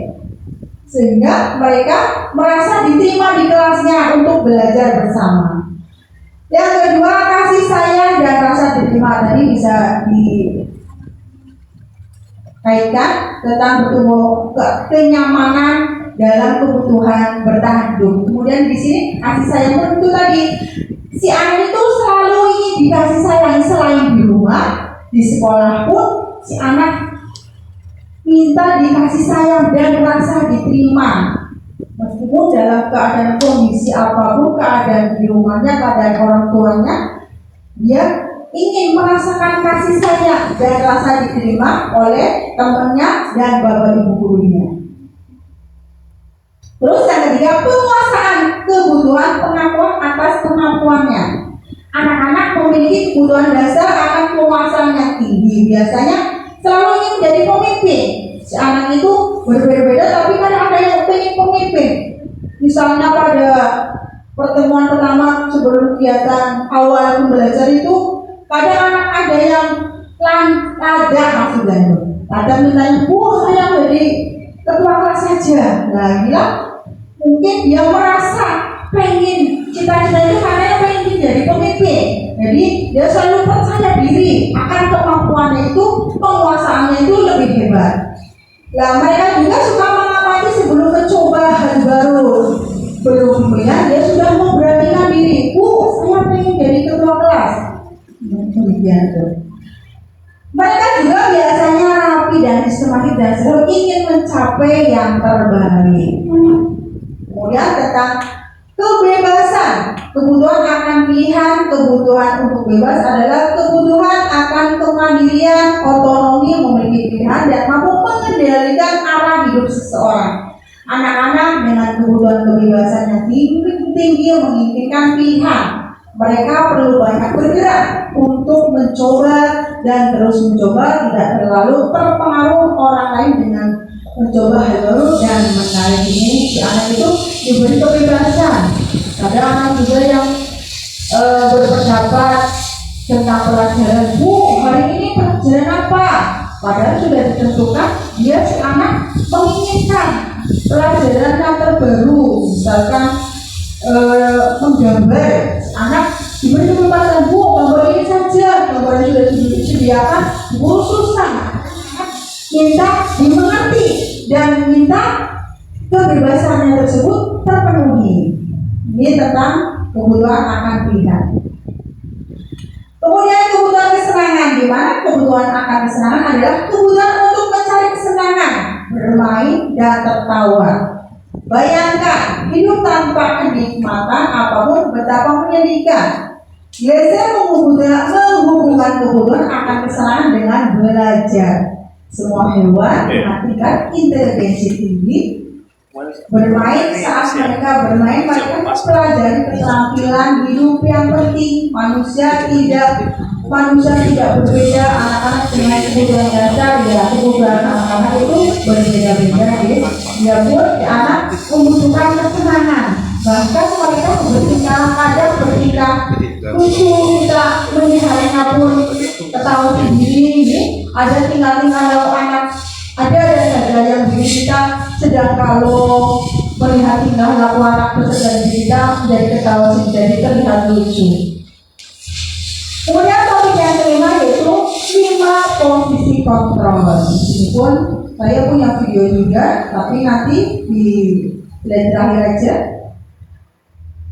Sehingga mereka merasa diterima di kelasnya untuk belajar bersama. Yang kedua, kasih sayang dan rasa diterima tadi bisa dikaitkan tentang bertumbuh kenyamanan dalam kebutuhan bertahan hidup. Kemudian di sini kasih sayang itu tadi, si anak itu selalu ingin dikasih sayang selain di rumah, di sekolah pun si anak minta dikasih sayang dan merasa diterima. Meskipun dalam keadaan kondisi apapun, keadaan di rumahnya, keadaan orang tuanya, dia ingin merasakan kasih sayang dan rasa diterima oleh temannya dan bapak ibu gurunya. Terus yang ketiga, penguasaan kebutuhan pengakuan atas kemampuannya. Anak-anak memiliki kebutuhan dasar akan penguasaan yang tinggi. Biasanya selalu ingin menjadi pemimpin. Si anak itu berbeda-beda, tapi kadang ada yang ingin pemimpin. Misalnya pada pertemuan pertama sebelum kegiatan awal belajar itu, kadang anak ada yang ada maksudnya. Kadang mintanya, Bu, saya jadi ketua kelas saja. Nah, gila, mungkin dia merasa pengen cita-cita itu karena dia pengen jadi pemimpin. Jadi dia selalu percaya diri akan kemampuannya itu, penguasaannya itu lebih hebat. Nah, mereka juga suka mengamati sebelum mencoba hal baru. Belum kemudian dia sudah memberanikan diri. Bu, saya pengen jadi ketua kelas. Demikian tuh. Mereka juga biasanya rapi dan sistematis dan selalu ingin mencapai yang terbaik. Kemudian tentang kebebasan, kebutuhan akan pilihan, kebutuhan untuk bebas adalah kebutuhan akan kemandirian, otonomi, memiliki pilihan dan mampu mengendalikan arah hidup seseorang. Anak-anak dengan kebutuhan kebebasan yang tinggi menginginkan pilihan. Mereka perlu banyak bergerak untuk mencoba dan terus mencoba, tidak terlalu terpengaruh orang lain dengan mencoba hal baru dan menarik ini. Si anak itu diberi kebebasan. Ada anak juga yang berpendapat tentang pelajaran, Bu, hari ini pelajaran apa? Padahal sudah ditentukan, dia si anak menginginkan pelajaran yang terbaru, misalkan menggambar. Anak diberi kebebasan, Bu, gambar ini saja, gambar yang sudah disediakan, khususan minta dimengerti dan minta kebebasannya tersebut terpenuhi. Ini tentang kebutuhan akan pilihan. Kemudian kebutuhan kesenangan, di mana kebutuhan akan kesenangan adalah kebutuhan untuk mencari kesenangan, bermain dan tertawa. Bayangkan hidup tanpa kenikmatan apapun betapa menyedihkan. Geser menghubungkan kebutuhan akan kesenangan dengan belajar. Semua hewan mematikan inteligensi tinggi. Bermain, saat mereka bermain, mereka mempelajari keterampilan hidup yang penting. Manusia tidak berbeda. Anak-anak dengan kebutuhan dasar, ya kebutuhan anak-anak itu berbeda-beda. Ya pun anak membutuhkan kesenangan. Bahkan mereka bertingkah kadang lucu, kita melihatnya pun ketawa sendiri. Ada tinggal anak, ada saja yang bikin kita sedang kalau melihat tingkah laku anak tersebut kita menjadi ketawa sendiri, jadi terlihat lucu. Kemudian topik yang kelima yaitu 5 posisi kontrol. Di sini pun saya punya video juga, tapi nanti di slide terakhir aja.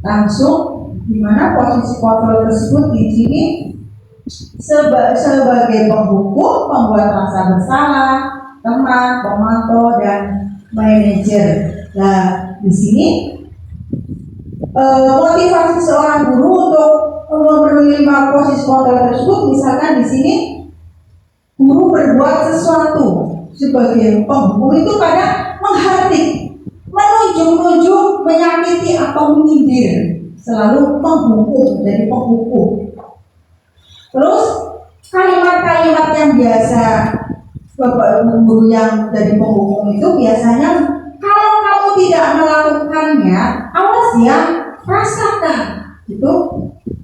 Langsung di mana posisi kontrol tersebut di sini sebagai penghukum, pembuat rasa bersalah, teman, pemantau, dan manajer. Nah, di sini motivasi seorang guru untuk memenuhi 5 posisi kontrol tersebut, misalkan di sini guru berbuat sesuatu sebagai penghukum itu kadang menghardik, menunjuk-nunjuk, menyakiti atau menyindir, selalu menghukum, jadi penghukum. Terus kalimat-kalimat yang biasa Bapak guru yang jadi penghukum itu biasanya, kalau kamu tidak melakukannya, awas ya, rasakan. Itu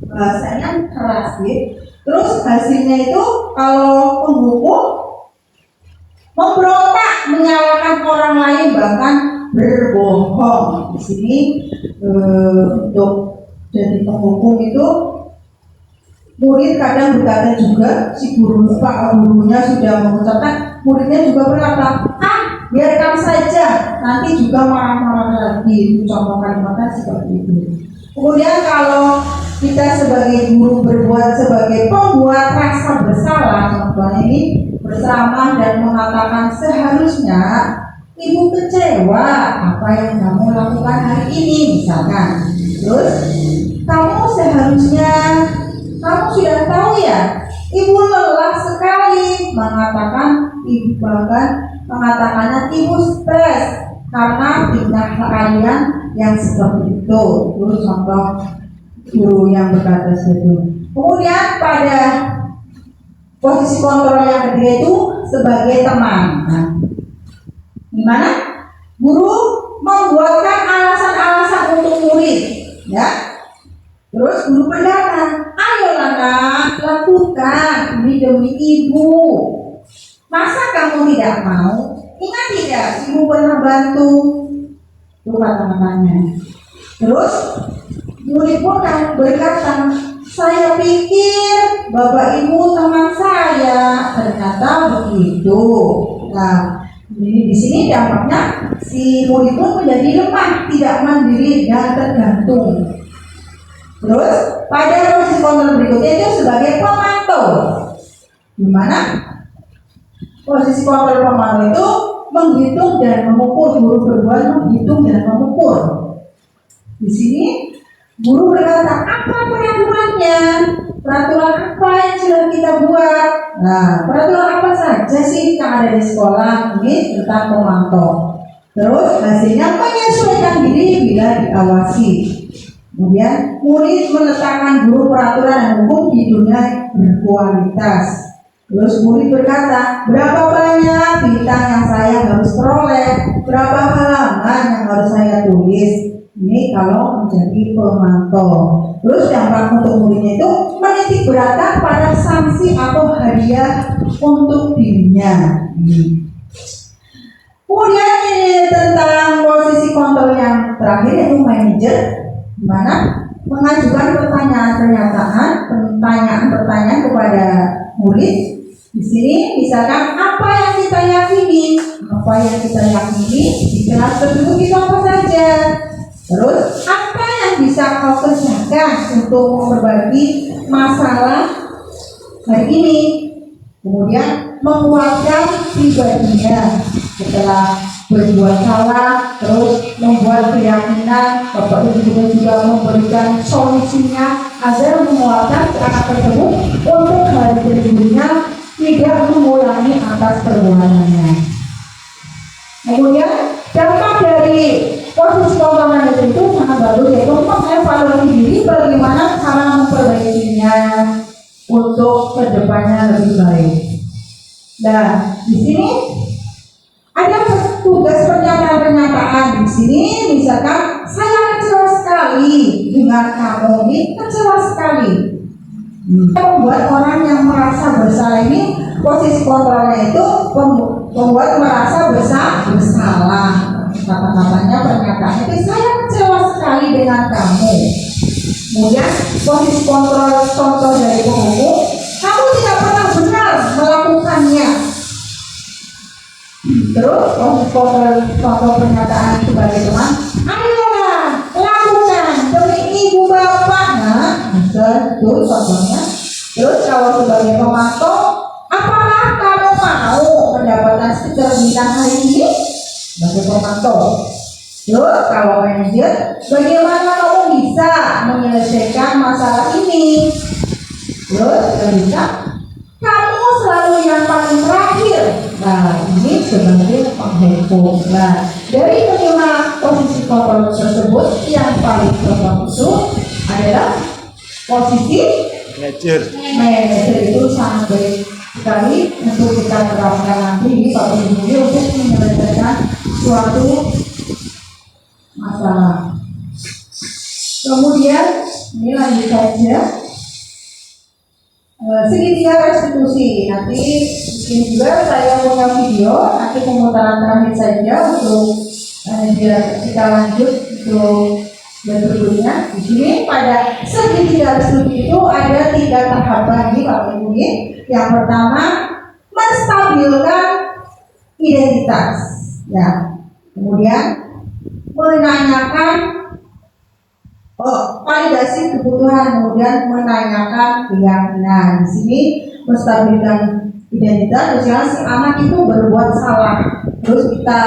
bahasanya keras gitu. Terus hasilnya itu kalau penghukum memberontak, menyalahkan orang lain, bahkan berbohong. Di sini untuk jadi penghukum itu murid kadang berkata juga, si guru lupa, gurunya sudah mengucapkan, muridnya juga berkata, biarkan saja, nanti juga marah-marah lagi. Contoh kalimatnya seperti itu. Kemudian kalau kita sebagai guru berbuat sebagai pembuat rasa bersalah, contohnya ini berceramah dan mengatakan, seharusnya ibu kecewa apa yang kamu lakukan hari ini, misalkan. Terus kamu seharusnya, kamu sudah tahu ya, ibu lelah sekali, mengatakannya ibu stres karena tingkah kalian yang seperti itu. Terus contoh guru yang berkata seperti itu. Kemudian pada posisi kontrol yang ketiga itu sebagai teman. Nah, gimana? Guru membuatkan alasan-alasan untuk murid, ya. Terus guru berkata, ayolah nak, lakukan ini demi ibu. Masa kamu tidak mau? Ingat tidak, ibu pernah bantu. Itu kata-katanya. Terus murid pun berkata, saya pikir bapak ibu teman saya, ternyata begitu. Nah, di sini dampaknya si murid pun menjadi lemah, tidak mandiri dan tergantung. Terus pada posisi kontrol berikutnya itu sebagai pemantau, di mana posisi kontrol pemantau itu menghitung dan mengukur. Guru berbuat menghitung dan mengukur. Di sini guru berkata, apa peraturannya? Peraturan apa yang sudah kita buat? Nah, peraturan apa saja sih yang ada di sekolah ini tentang pemantau? Terus hasilnya menyesuaikan diri bila diawasi. Kemudian murid meletakkan guru peraturan dan hukum di dunia berkualitas. Terus murid berkata, berapa banyak bintang yang saya harus peroleh, berapa halaman yang harus saya tulis. Ini kalau menjadi pemantau. Terus dampak untuk muridnya itu menitik beratkan pada sanksi atau hadiah untuk dirinya. Kemudian ini tentang posisi kontrol yang terakhir yaitu manajer, di mana mengajukan pertanyaan kepada murid. Di sini misalkan apa yang kita yakini, di kelas tersebut itu apa saja. Terus apa yang bisa kau kerjakan untuk memperbaiki masalah hari ini. Kemudian menguatkan pribadinya setelah berbuat salah, terus membuat keyakinan. Bapak Ibu juga memberikan solusinya agar menguatkan anak tersebut untuk hari berikutnya tidak mengulangi atas perbuatannya. Kemudian dampak dari posisi kontrol itu sangat bagus, yaitu mengevaluasi diri bagaimana cara memperbaikinya untuk kedepannya lebih baik. Nah, di sini ada tugas pernyataan. Di sini misalkan saya kecewa sekali dengan kamu, ini kecewa sekali. Membuat orang yang merasa bersalah ini, posisi kontrolnya itu membuat merasa bersalah. Kata-katanya, pernyataannya itu, saya kecewa sekali dengan kamu. Kemudian posisi contoh dari penghukum, kamu tidak pernah benar melakukannya. Terus contoh pernyataan sebagai teman, ayolah lakukan demi ibu bapak. Nah, itu contohnya. Terus kalau sebagai pemantau, apakah kamu mau mendapatkan stiker bintang hari ini? Sebagai pemantau. Terus kalau manajer, bagaimana kamu bisa menyelesaikan masalah ini? Terus ketika kamu selalu yang paling terakhir. Nah, ini sebagai penghukum. Nah, dari kelima posisi kontrol tersebut, yang paling tepat itu adalah posisi manajer. Itu sangat baik sekali untuk kita terapkan nanti di Pak Ibu untuk menyelesaikan suatu masalah. Kemudian ini lanjut saja. Segitiga restitusi, nanti ini juga saya punya video, nanti pemutaran terakhir saja untuk kita lanjut untuk berikutnya. Di sini pada segitiga restitusi itu ada 3 tahapan nih Pak Ibu. Yang pertama, menstabilkan identitas, ya. Kemudian menanyakan validasi kebutuhan, kemudian menanyakan keyakinan. Di sini menstabilkan identitas, misalnya si anak itu berbuat salah, terus kita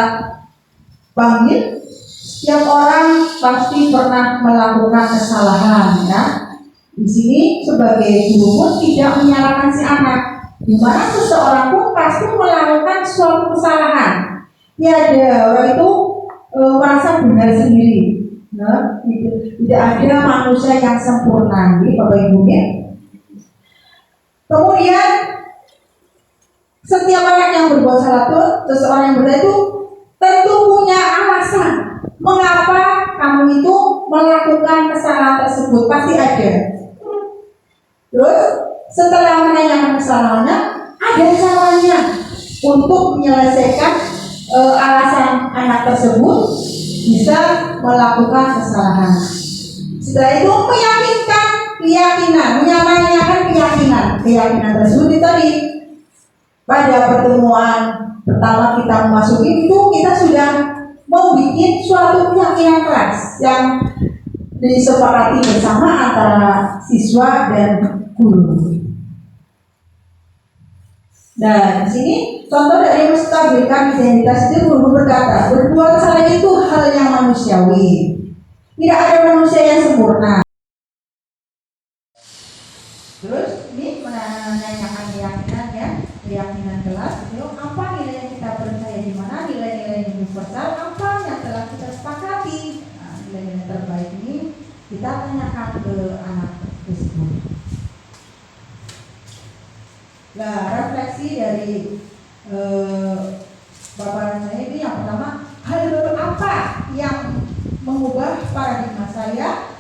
panggil. Setiap orang pasti pernah melakukan kesalahan, ya. Di sini sebagai guru pun tidak menyalahkan si anak, di mana seseorang pun pasti melakukan suatu kesalahan. Tiada orang itu merasa benar sendiri. Nah, tidak ada manusia yang sempurna, gitu, Bapak Ibu. Kemudian setiap orang yang berbuat salah itu, seseorang yang berbuat itu tentu punya alasan mengapa kamu itu melakukan kesalahan tersebut, pasti ada. Terus setelah menanyakan kesalahannya, ada caranya untuk menyelesaikan alasan anak tersebut bisa melakukan kesalahan. Setelah itu meyakinkan keyakinan, menyampaikan keyakinan tersebut. Tadi pada pertemuan pertama kita memasuki itu, kita sudah membuat suatu keyakinan keras yang disepakati bersama antara siswa dan guru. Dan di sini contoh dari menstabilkan identitas itu, guru berkata, berbuat salah itu hal yang manusiawi. Tidak ada manusia yang sempurna. Terus ini menanyakan keyakinan, ya, keyakinan kelas. Itu apa nilai yang kita percaya, di mana nilai-nilai universal, apa yang telah kita sepakati. Nah, nilai-nilai terbaik ini kita tanyakan ke anak tersebut. Nah, refleksi dari paparan saya ini, yang pertama, hal baru apa yang mengubah paradigma saya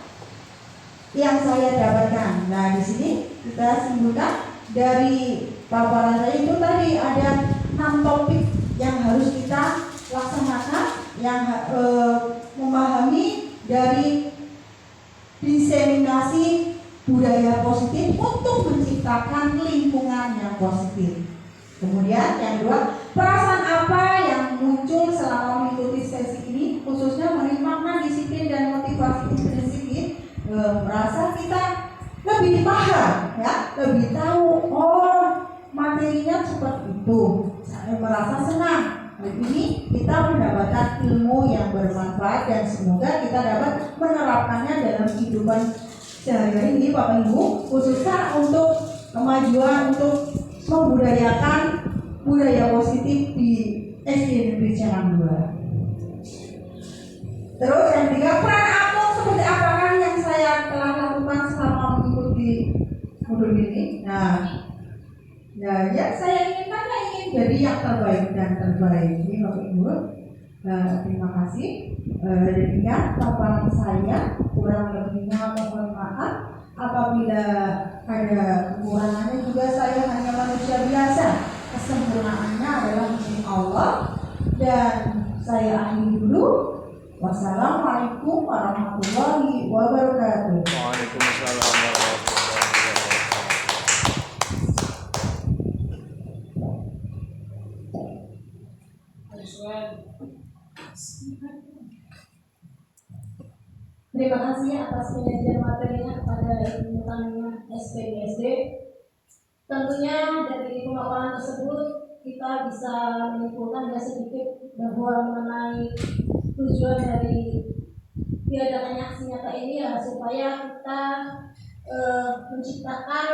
yang saya dapatkan. Nah, di sini kita simpulkan dari paparan saya itu tadi ada 6 topik yang harus kita laksanakan, yang memahami dari diseminasi budaya positif untuk menciptakan lingkungan yang positif. Kemudian yang kedua, perasaan apa yang muncul selama mengikuti sesi ini, khususnya menerima disiplin dan motivasi intrinsik ini, merasa kita lebih paham, ya, lebih tahu, oh materinya seperti itu. Saya merasa senang. Ini kita mendapatkan ilmu yang bermanfaat dan semoga kita dapat menerapkannya dalam kehidupan sehari-hari ini, Bapak Ibu, khususnya untuk kemajuan, untuk membudayakan budaya positif di SD Negeri Cialang 2. Terus yang ketiga, peran aku seperti apakah yang saya telah lakukan selama mengikuti modul ini. Nah, ya saya ingin jadi yang terbaik dan terbaik. Ini Bapak Ibu, terima kasih. Demikian paparan saya, kurang lebihnya mohon maaf. Apabila ada kekurangannya juga saya hanya manusia biasa. Kesempurnaannya adalah milik Allah. Dan saya akhiri dulu. Wassalamualaikum warahmatullahi wabarakatuh. Waalaikumsalam warahmatullahi Terima kasih atas penyajian materinya kepada Ibu Tania SPDSD. Tentunya dari pemaparan tersebut kita bisa menyimpulkan ya sedikit bahwa mengenai tujuan dari diadakannya aksi nyata ini ya supaya kita menciptakan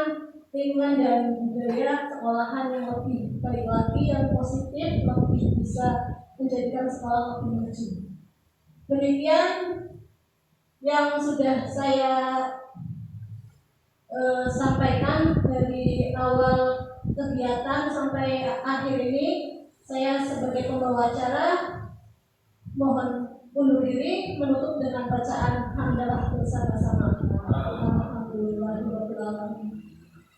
lingkungan dan budaya sekolahan yang lebih baik lagi, yang positif, lebih bisa menjadikan sekolah lebih maju. Demikian yang sudah saya sampaikan dari awal kegiatan sampai akhir ini. Saya sebagai pembawa acara mohon undur diri, menutup dengan bacaan hamdalah bersama-sama. Alhamdulillahirabbil alamin.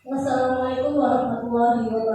Wassalamualaikum warahmatullahi wabarakatuh.